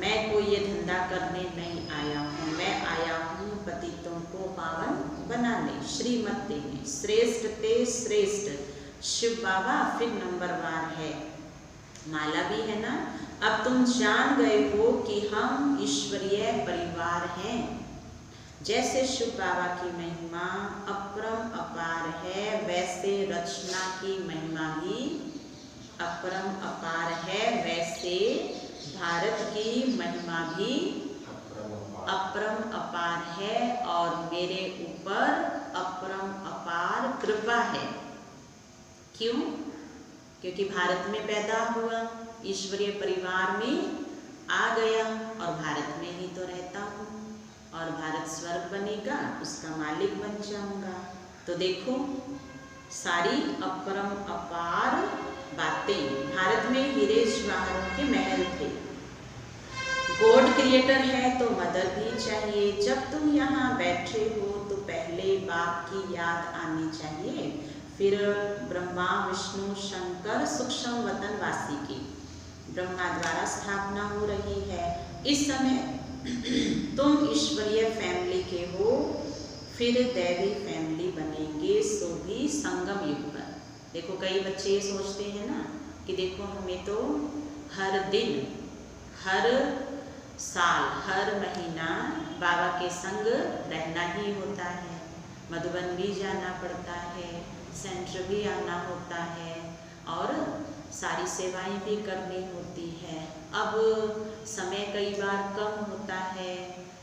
B: मैं कोई ये धंधा करने नहीं आया हूँ, मैं आया हूँ पतितों को पावन बनाने, श्रीमत देने। श्रेष्ठ ते श्रेष्ठ शिव बाबा फिर नंबरवार है, माला भी है ना। अब तुम जान गए हो कि हम ईश्वरीय परिवार हैं। जैसे शिव बाबा की महिमा अपरम अपार है, वैसे रचना की महिमा भी अपरम अपार है, वैसे भारत की महिमा भी अपरम अपार है और मेरे ऊपर अपरम अपार कृपा है। क्यों? क्योंकि भारत में पैदा हुआ, ईश्वरीय परिवार में आ गया और भारत में ही तो रहता हूँ और भारत स्वर्ग बनेगा उसका मालिक बन जाऊंगा। तो देखो सारी अपरम अपार बातें। भारत में हीरे जवाहरों के महल थे। गॉड क्रिएटर है तो मदर भी चाहिए। जब तुम यहाँ बैठे हो तो पहले बाप की याद आनी चाहिए, फिर ब्रह्मा विष्णु शंकर सूक्ष्म वतन वासी की ब्रह्मा द्वारा स्थापना हो रही है। इस समय तुम ईश्वरीय फैमिली के हो, फिर दैवी फैमिली बनेंगे, सो भी संगम युग पर। देखो कई बच्चे ये सोचते हैं ना कि देखो हमें तो हर दिन, हर साल, हर महीना बाबा के संग रहना ही होता है। मधुबन भी जाना पड़ता है, सेंटर भी आना होता है और सारी सेवाएं भी करनी होती है। अब समय कई बार कम होता है,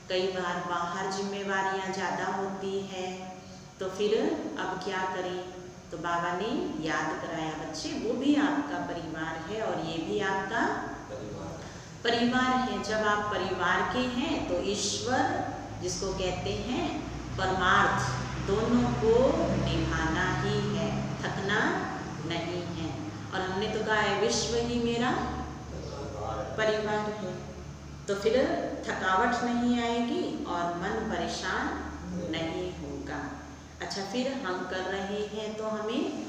B: कई बार बाहर जिम्मेवारियां ज़्यादा होती है, तो फिर अब क्या करें। तो बाबा ने याद कराया, बच्चे वो भी आपका परिवार है और ये भी आपका परिवार है। जब आप परिवार के हैं तो ईश्वर, जिसको कहते हैं परमार्थ, दोनों को निभाना ही है, थकना नहीं है। और हमने तो कहा है विश्व ही मेरा परिवार है, तो फिर थकावट नहीं आएगी और मन परेशान नहीं होगा। अच्छा, फिर हम कर रहे हैं तो हमें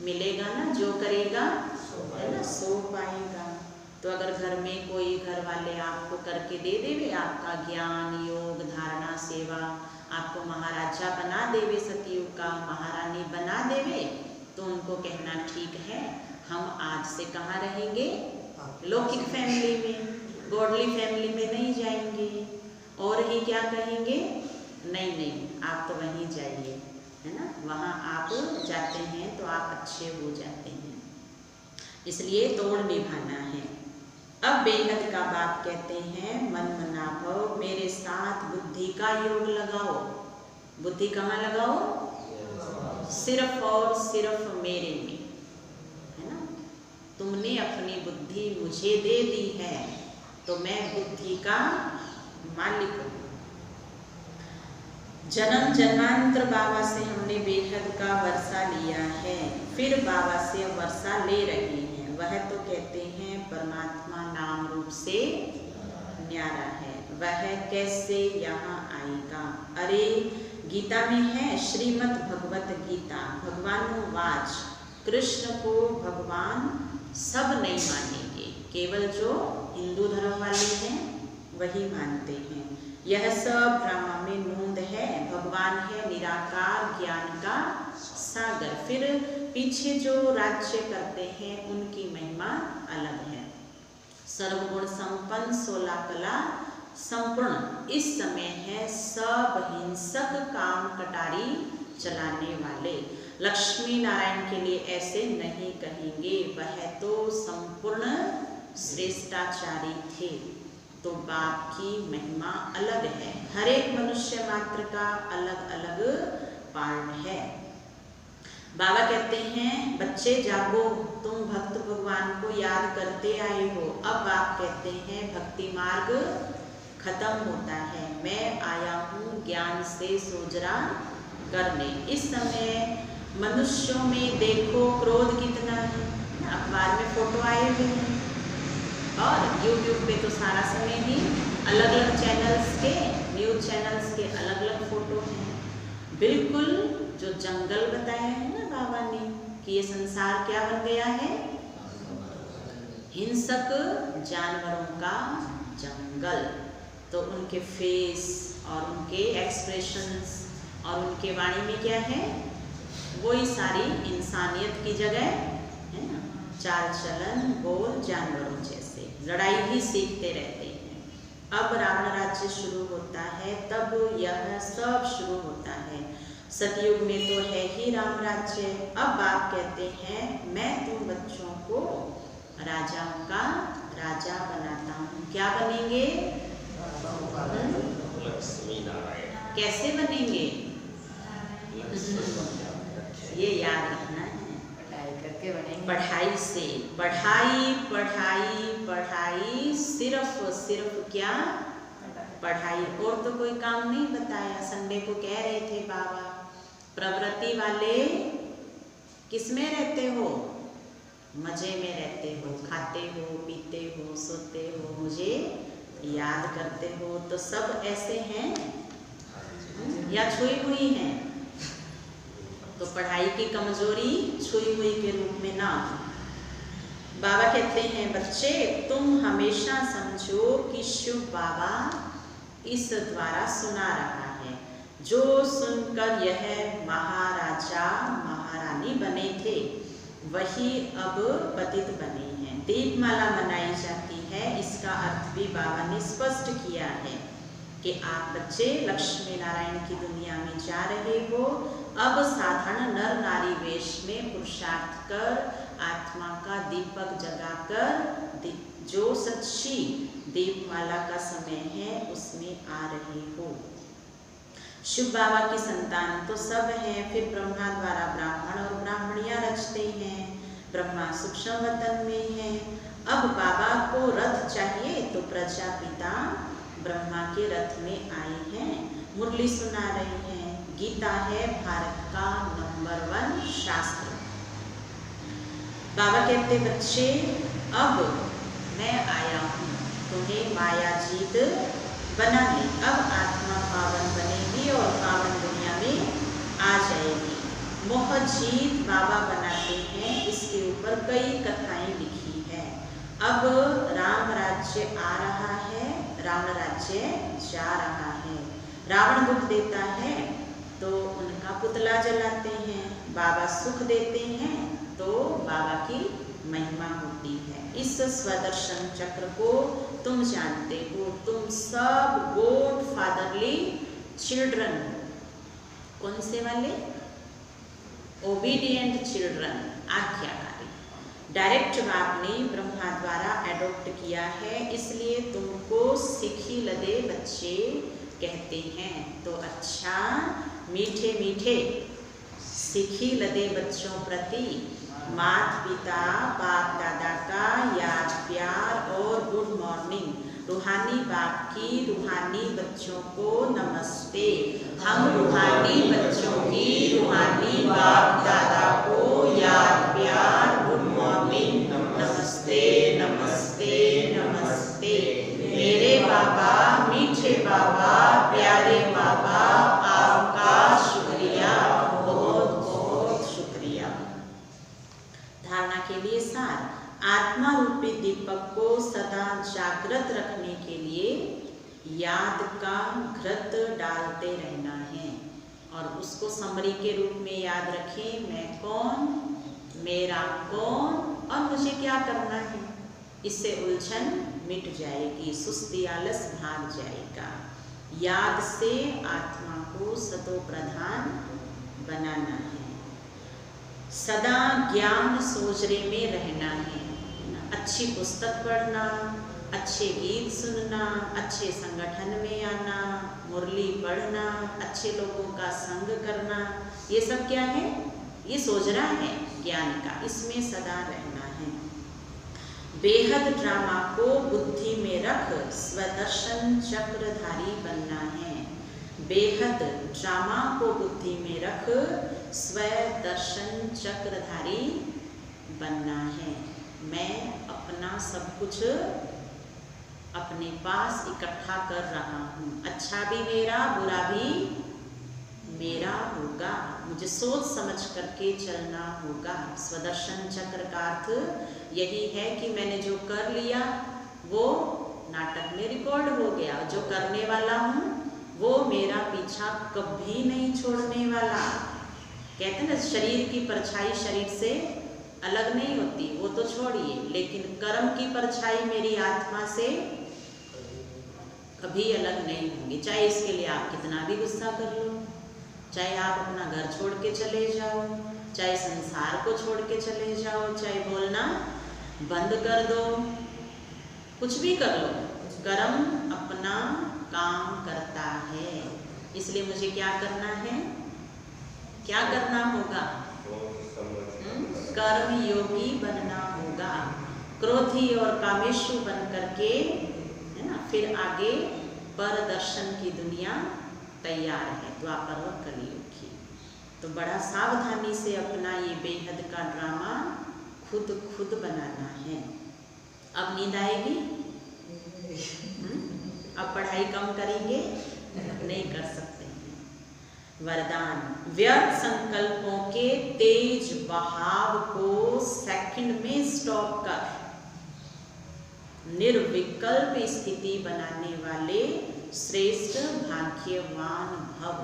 B: मिलेगा ना, जो करेगा है ना सो पाएगा। तो अगर घर में कोई घर वाले आपको करके दे देवे, आपका ज्ञान, योग, धारणा, सेवा, आपको महाराजा बना देवे, सतयुग का महारानी बना देवे, तो उनको कहना ठीक है, हम आज से कहाँ रहेंगे, लौकिक फैमिली में, गॉडली फैमिली में नहीं जाएंगे। और ही क्या कहेंगे, नहीं नहीं आप तो वहीं जाइए, है ना, वहाँ आप जाते हैं तो आप अच्छे हो जाते हैं, इसलिए तोड़ निभाना है। अब बेहद का बाप कहते हैं, मन मना भव मेरे साथ बुद्धि का योग लगाओ। बुद्धि कहाँ लगाओ, सिर्फ और सिर्फ मेरे में, है ना। तुमने अपनी बुद्धि मुझे दे दी है तो मैं बुद्धि का मालिक हूँ। जन्म जन्मांतर बाबा से हमने बेहद का वर्षा लिया है, फिर बाबा से वर्षा ले रहे हैं। वह तो कहते हैं परमात्मा नाम रूप से न्यारा है, वह कैसे यहाँ आएगा। अरे गीता में है, श्रीमद् भगवत गीता, भगवानुवाच, कृष्ण को भगवान सब नहीं मानेंगे, केवल जो हिंदू धर्म वाले हैं वही मानते हैं। यह सब ब्रह्मा में नूंद है, भगवान है निराकार ज्ञान का सागर। फिर पीछे जो राज्य करते हैं उनकी महिमा अलग है। सर्वगुण संपन्न 16 कला संपूर्ण, इस समय है सब हिंसक काम कटारी चलाने वाले। लक्ष्मी नारायण के लिए ऐसे नहीं कहेंगे, वह तो संपूर्ण श्रेष्ठाचारी थे। तो बाप की महिमा अलग है, हर एक मनुष्य मात्र का अलग अलग पार्ट है। बाबा कहते हैं, बच्चे जागो, तुम भक्त भगवान को याद करते आए हो। अब आप कहते हैं भक्ति मार्ग खत्म होता है, मैं आया हूँ ज्ञान से सोजरा करने। इस समय मनुष्यों में देखो क्रोध कितना है, अखबार में फोटो आए हुए हैं और यूट्यूब पे तो सारा समय ही अलग अलग चैनल्स के, न्यूज़ चैनल्स के अलग अलग फोटो हैं। बिल्कुल जो जंगल बताया है ना बाबा ने कि ये संसार क्या बन गया है, हिंसक जानवरों का जंगल। तो उनके फेस और उनके एक्सप्रेशंस और उनके वाणी में क्या है, वही सारी इंसानियत की जगह है ना, चाल चलन बोल जानवरों जैसे, लड़ाई ही सीखते रहते हैं। अब रावण राज्य शुरू होता है, तब यह सब शुरू होता है। सतयुग में तो है ही राम राज्य। अब बाप कहते हैं, मैं तुम बच्चों को राजाओं का राजा बनाता हूँ। क्या बनेंगे,
C: लक्ष्मी नारायण।
B: कैसे बनेंगे, ये याद रखना है,
D: पढ़ाई करके बनेंगे,
B: पढ़ाई से। पढ़ाई पढ़ाई पढ़ाई, सिर्फ सिर्फ क्या, पढ़ाई, और तो कोई काम नहीं बताया। संडे को कह रहे थे बाबा, प्रवृत्ति वाले किस में रहते हो, मजे में रहते हो, खाते हो पीते हो सोते हो, मुझे याद करते हो। तो सब ऐसे हैं या छुई हुई हैं, तो पढ़ाई की कमजोरी छुई हुई के रूप में ना। बाबा कहते हैं, बच्चे तुम हमेशा समझो कि शिव बाबा इस द्वारा सुना रहा है, जो सुनकर यह महाराजा महारानी बने थे। वही अब पतित बने हैं। दीपमाला मनाई जाती है, इसका अर्थ भी बाबा ने स्पष्ट किया है कि आप बच्चे लक्ष्मी नारायण की दुनिया में जा रहे हो। अब साधारण नर नारी वेश में पुरुषार्थ कर आत्मा का दीपक जगाकर जो सच्ची दीपमाला का समय है उसमें आ रहे हो। शिव बाबा की संतान तो सब हैं, फिर ब्रह्मा द्वारा ब्राह्मण और ब्राह्मणियां रचते हैं। ब्रह्मा सूक्ष्म वतन में है। अब बाबा को रथ चाहिए तो प्रजापिता ब्रह्मा के रथ में आए हैं, मुरली सुना रहे हैं। गीता है भारत का नंबर 1 शास्त्र। बाबा कहते बच्चे अब मैं आया हूँ तुम्हें मायाजीत बनाने। अब आत्मा पावन बनेगी और पावन दुनिया में आ जाएगी। मोहजीत बाबा बनाते हैं, इसके ऊपर कई कथाएं लिखी है। अब राम राज्य आ रहा है, रावण राज्य जा रहा है। रावण दुख देता है तो उनका पुतला जलाते हैं, बाबा सुख देते हैं तो बाबा की महिमा होती है। इस स्वदर्शन चक्र को तुम जानते हो, तुम सब गॉड फादरली चिल्ड्रन। कौन से वाले? ओबीडियंट चिल्ड्रन, आज्ञाकारी। डायरेक्ट बाप ने ब्रह्मा द्वारा एडॉप्ट किया है, इसलिए तुमको सिखी लदे बच्चे कहते हैं। तो अच्छा मीठे मीठे सिखी लदे बच्चों प्रति माता पिता बाप दादा का याद प्यार और गुड मॉर्निंग। रूहानी बाप की रूहानी बच्चों को नमस्ते। हम रूहानी बच्चों की रूहानी बाप दादा को याद प्यार गुड मॉर्निंग नमस्ते नमस्ते नमस्ते। मेरे बाबा मीठे बाबा प्यारे बाबा आपका शुक्रिया, बहुत बहुत शुक्रिया। धारणा के लिए सार, आत्मा रूपी दीपक को सदा जागृत रखने के लिए याद का घृत डालते रहना है और उसको समरी के रूप में याद रखें। मैं कौन, मेरा कौन और मुझे क्या करना है। इससे उलझन मिट जाएगी, सुस्ती आलस भाग जाएगा। याद से आत्मा को सतो प्रधान बनाना है। सदा ज्ञान सोजरे में रहना है। अच्छी पुस्तक पढ़ना, अच्छे गीत सुनना, अच्छे संगठन में आना, मुरली पढ़ना, अच्छे लोगों का संग करना, ये सब क्या है? ये सोजरा है ज्ञान का, इसमें सदा रहना है। बेहद ड्रामा को बुद्धि में रख स्वदर्शन चक्रधारी बनना है। बेहद ड्रामा को बुद्धि में रख स्वदर्शन चक्रधारी बनना है। मैं अपना सब कुछ अपने पास इकट्ठा कर रहा हूँ। अच्छा भी मेरा, बुरा भी मेरा होगा। मुझे सोच समझ करके चलना होगा। स्वदर्शन चक्र का अर्थ यही है कि मैंने जो कर लिया वो नाटक में रिकॉर्ड हो गया। जो करने वाला हूँ वो मेरा पीछा कभी नहीं छोड़ने वाला। कहते हैं ना, शरीर की परछाई शरीर से अलग नहीं होती, वो तो छोड़िए, लेकिन कर्म की परछाई मेरी आत्मा से कभी अलग नहीं होंगी। चाहे इसके लिए आप कितना भी गुस्सा कर लो, चाहे आप अपना घर छोड़ के चले जाओ, चाहे संसार को छोड़ के चले जाओ, चाहे बोलना बंद कर दो, कुछ भी कर लो, कर्म अपना काम करता है। इसलिए मुझे क्या करना है? क्या करना होगा? कर्म योगी बनना होगा। क्रोधी और कामेशु बन करके, है ना, फिर आगे पर दर्शन की दुनिया तैयार है, द्वापर और कलियुग की। तो बड़ा सावधानी से अपना ये बेहद का ड्रामा खुद बनाना है। अब नींद आएगी? अब पढ़ाई कम करेंगे? नहीं कर सकते हैं। वरदान, व्यर्थ संकल्पों के तेज बहाव को सेकंड में स्टॉप कर निर्विकल्प स्थिति बनाने वाले श्रेष्ठ भाग्यवान भव।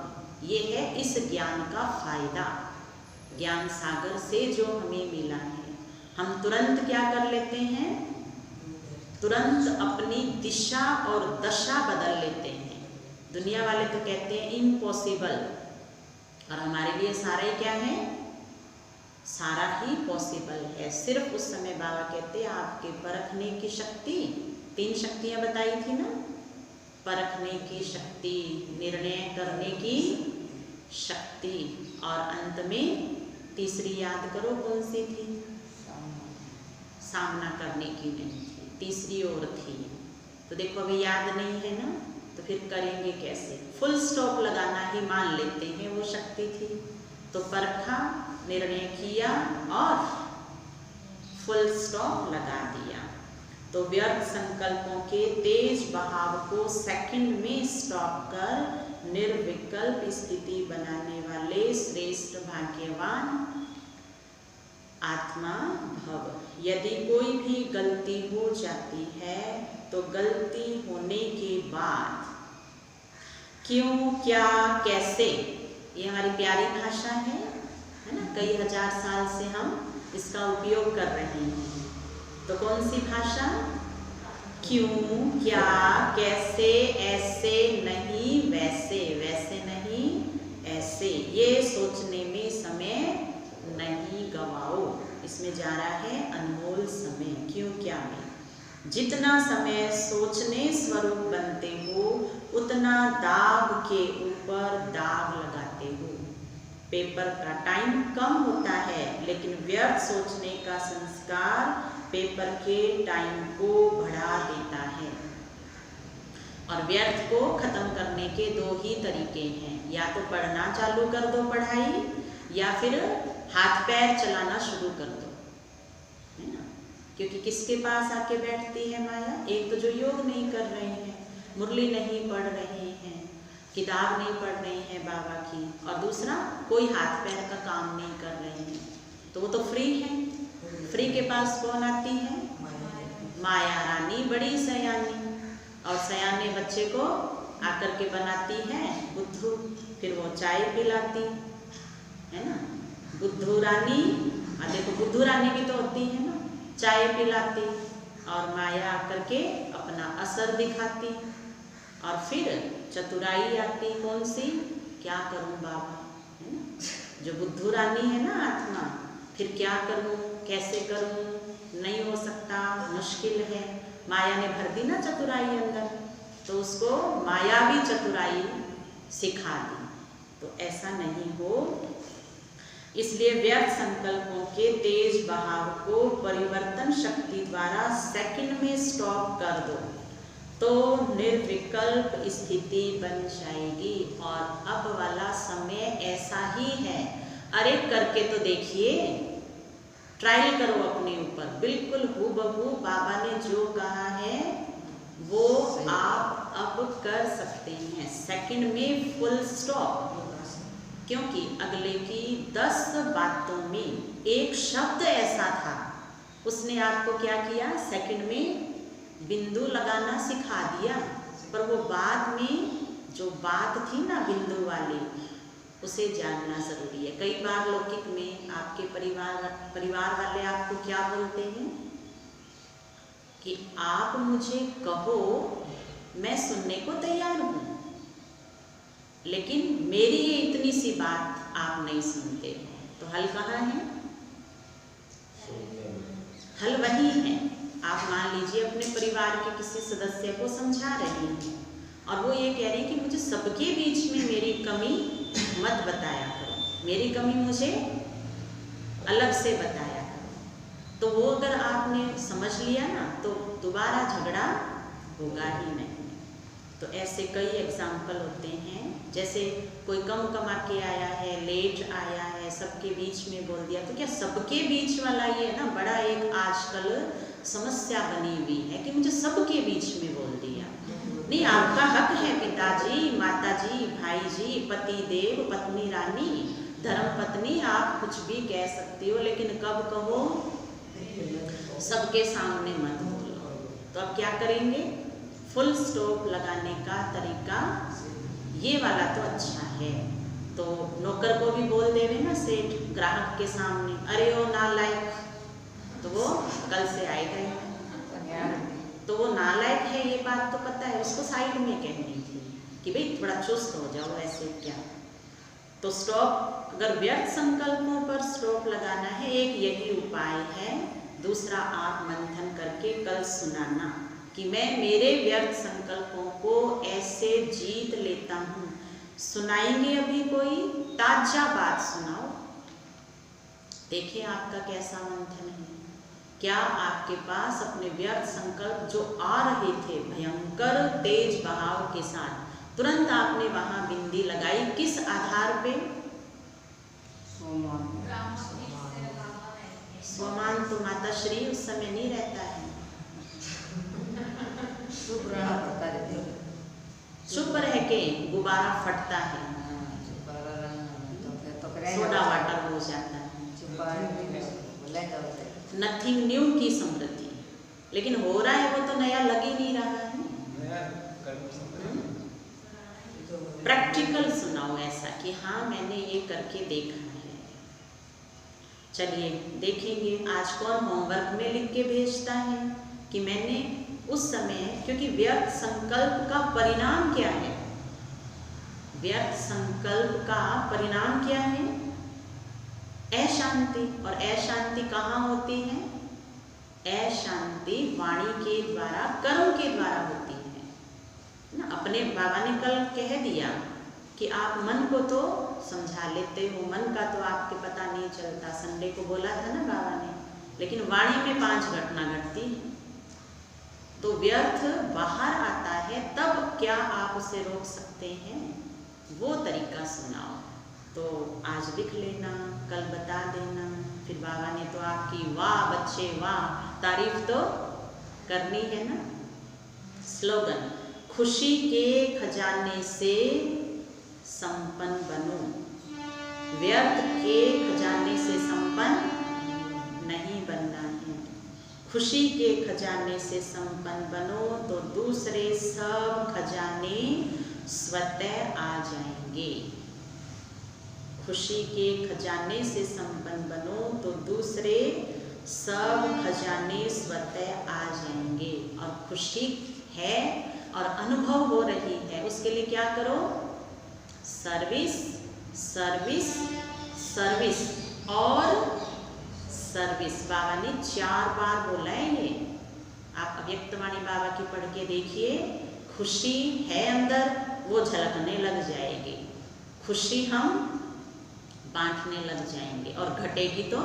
B: ये है इस ज्ञान का फायदा। ज्ञान सागर से जो हमें मिला है, हम तुरंत क्या कर लेते हैं, तुरंत अपनी दिशा और दशा बदल लेते हैं। दुनिया वाले तो कहते हैं इम्पॉसिबल, और हमारे लिए सारा ही क्या है, सारा ही पॉसिबल है। सिर्फ उस समय बाबा कहते हैं आपके परखने की शक्ति, 3 शक्तियाँ बताई थी ना, परखने की शक्ति, निर्णय करने की शक्ति, और अंत में तीसरी याद करो कौन सी थी, सामना करने की नहीं थी, तीसरी और थी। तो देखो अभी याद नहीं है ना, तो फिर करेंगे कैसे, फुल स्टॉप लगाना ही मान लेते हैं वो शक्ति थी। तो परखा, निर्णय किया और फुल स्टॉप लगा दिया। तो व्यर्थ संकल्पों के तेज बहाव को सेकंड में स्टॉप कर निर्विकल्प स्थिति बनाने वाले श्रेष्ठ भाग्यवान आत्मा भव। यदि कोई भी गलती हो जाती है तो गलती होने के बाद क्यों, क्या, कैसे, ये हमारी प्यारी भाषा है ना, कई हजार साल से हम इसका उपयोग कर रहे हैं। तो कौन सी भाषा, क्यों, क्या, कैसे, ऐसे नहीं, वैसे, वैसे नहीं, ऐसे, ये सोचने में समय नहीं गवाओ। इसमें जा रहा है अनमोल समय, क्यों, क्या में। जितना समय सोचने स्वरूप बनते हो उतना दाग के ऊपर दाग लगाते हो। पेपर का टाइम कम होता है, लेकिन व्यर्थ सोचने का संस्कार पेपर के टाइम को बढ़ा देता है। और व्यर्थ को खत्म करने के 2 ही तरीके हैं, या तो पढ़ना चालू कर दो पढ़ाई, या फिर हाथ पैर चलाना शुरू कर दो, है ना। क्योंकि किसके पास आके बैठती है माया, एक तो जो योग नहीं कर रहे हैं, मुरली नहीं पढ़ रहे हैं, किताब नहीं पढ़ रहे हैं बाबा की, और दूसरा कोई हाथ पैर का काम नहीं कर रहे हैं, तो वो तो फ्री है। फ्री के पास कौन आती है, माया रानी बड़ी सयानी, और सयाने बच्चे को आकर के बनाती है बुद्धू, फिर वो चाय पिलाती है ना, बुद्धू रानी। देखो बुद्धू रानी भी तो होती है ना, चाय पिलाती, और माया आकर के अपना असर दिखाती, और फिर चतुराई आती, कौन सी, क्या करूं बाबा, है ना। जो बुद्धू रानी है ना आत्मा, फिर क्या करूं, कैसे करूं, नहीं हो सकता, मुश्किल है। माया ने भर दी ना चतुराई अंदर, तो उसको मायावी चतुराई सिखा दी। तो ऐसा नहीं हो, इसलिए व्यर्थ संकल्पों के तेज बहाव को परिवर्तन शक्ति द्वारा सेकंड में स्टॉप कर दो, तो निर्विकल्प स्थिति बन जाएगी। और अब वाला समय ऐसा ही है, अरे करके तो देखिए, ट्रायल करो अपने ऊपर, बिल्कुल हूबहू बाबा ने जो कहा है वो आप अब कर सकते हैं, सेकंड में फुल स्टॉप। क्योंकि अगले की 10 बातों में एक शब्द ऐसा था, उसने आपको क्या किया, सेकंड में बिंदु लगाना सिखा दिया। पर वो बाद में जो बात थी ना बिंदु वाली, उसे जानना जरूरी है। कई बार लौकिक में आपके परिवार वाले आपको क्या बोलते हैं कि आप मुझे कहो, मैं सुनने को तैयार हूँ, लेकिन मेरी ये इतनी सी बात आप नहीं सुनते। तो हल कहाँ है, हल वही है। आप मान लीजिए अपने परिवार के किसी सदस्य को समझा रहे हैं, और वो ये कह रहे हैं कि मुझे सबके बीच में मेरी कमी मत बताया करो, मेरी कमी मुझे अलग से बताया करो। तो वो अगर आपने समझ लिया ना, तो दोबारा झगड़ा होगा ही नहीं। तो ऐसे कई एग्जाम्पल होते हैं, जैसे कोई कम कमा के आया है, लेट आया है, सबके बीच में बोल दिया। तो क्या सबके बीच वाला ये ना बड़ा एक आजकल समस्या बनी हुई है कि मुझे सबके बीच में बोल दिया। नहीं, आपका हक है पिताजी, माताजी, भाई जी, पति देव, पत्नी रानी, धर्म पत्नी, आप कुछ भी कह सकती हो, लेकिन कब कहो, सबके सामने मत बोलो। तो अब क्या करेंगे, फुल स्टॉप लगाने का तरीका ये वाला तो अच्छा है। तो नौकर को भी बोल देवे ना सेठ, ग्राहक के सामने, अरे वो नालायक, तो वो कल से आएगा ही, तो वो नालायक है ये बात तो पता है, उसको साइड में कहनी थी कि भाई थोड़ा चुस्त हो जाओ, ऐसे क्या। तो स्टॉप, अगर व्यर्थ संकल्पों पर स्टॉप लगाना है, एक यही उपाय है। दूसरा, आप मंथन करके कल सुनाना कि मैं मेरे व्यर्थ संकल्पों को ऐसे जीत लेता हूँ। सुनाएंगे अभी कोई ताजा बात सुनाओ, देखिए आपका कैसा मंथन है। क्या आपके पास अपने व्यर्थ संकल्प जो आ रहे थे भयंकर तेज बहाव के साथ, तुरंत आपने वहां बिंदी लगाई, किस आधार पे? स्वमान तो माता श्री उस समय नहीं रहता है, चुप रह के गुब्बारा फटता है, सोडा वाटर हो जाता है, नथिंग न्यू की समृद्धि। लेकिन हो रहा है वो तो नया लग ही नहीं रहा है। प्रैक्टिकल सुनाओ ऐसा कि हाँ मैंने ये करके देखा है। चलिए देखेंगे आज कौन होमवर्क में लिख के भेजता है कि मैंने उस समय, क्योंकि व्यर्थ संकल्प का परिणाम क्या है? व्यर्थ संकल्प का परिणाम क्या है? अशांति। और अशांति कहाँ होती है? अशांति वाणी के द्वारा, कर्म के द्वारा होती है ना। अपने बाबा ने कल कह दिया कि आप मन को तो समझा लेते हो, मन का तो आपके पता नहीं चलता, संडे को बोला था ना बाबा ने, लेकिन वाणी में 5 घटना घटती है। तो व्यर्थ बाहर आता है, तब क्या आप उसे रोक सकते हैं? वो तरीका सुनाओ। तो आज लिख लेना, कल बता देना। फिर बाबा ने तो आपकी वाह बच्चे वाह तारीफ तो करनी है ना। स्लोगन, खुशी के खजाने से संपन्न बनो, व्यर्थ के खजाने से संपन्न नहीं बनना है। खुशी के खजाने से संपन्न बनो तो दूसरे सब खजाने स्वतः आ जाएंगे। खुशी के खजाने से संपन्न बनो तो दूसरे सब खजाने स्वतः आ जाएंगे। और खुशी है और अनुभव हो रही है, उसके लिए क्या करो? सर्विस, सर्विस, सर्विस और सर्विस। बाबा ने 4 बार बोला है ये। आप अव्यक्तवाणी बाबा की पढ़ के देखिए, खुशी है अंदर, वो झलकने लग जाएगी। खुशी हम बांटने लग जाएंगे और घटेगी तो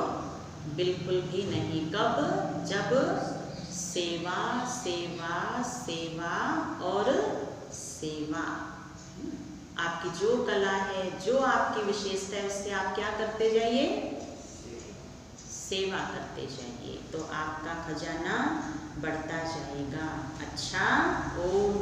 B: बिल्कुल भी नहीं। कब? जब सेवा, सेवा, सेवा और सेवा। आपकी जो कला है, जो आपकी विशेषता है, उससे आप क्या करते जाइए? सेवा करते जाइए, तो आपका खजाना बढ़ता जाएगा। अच्छा, ओम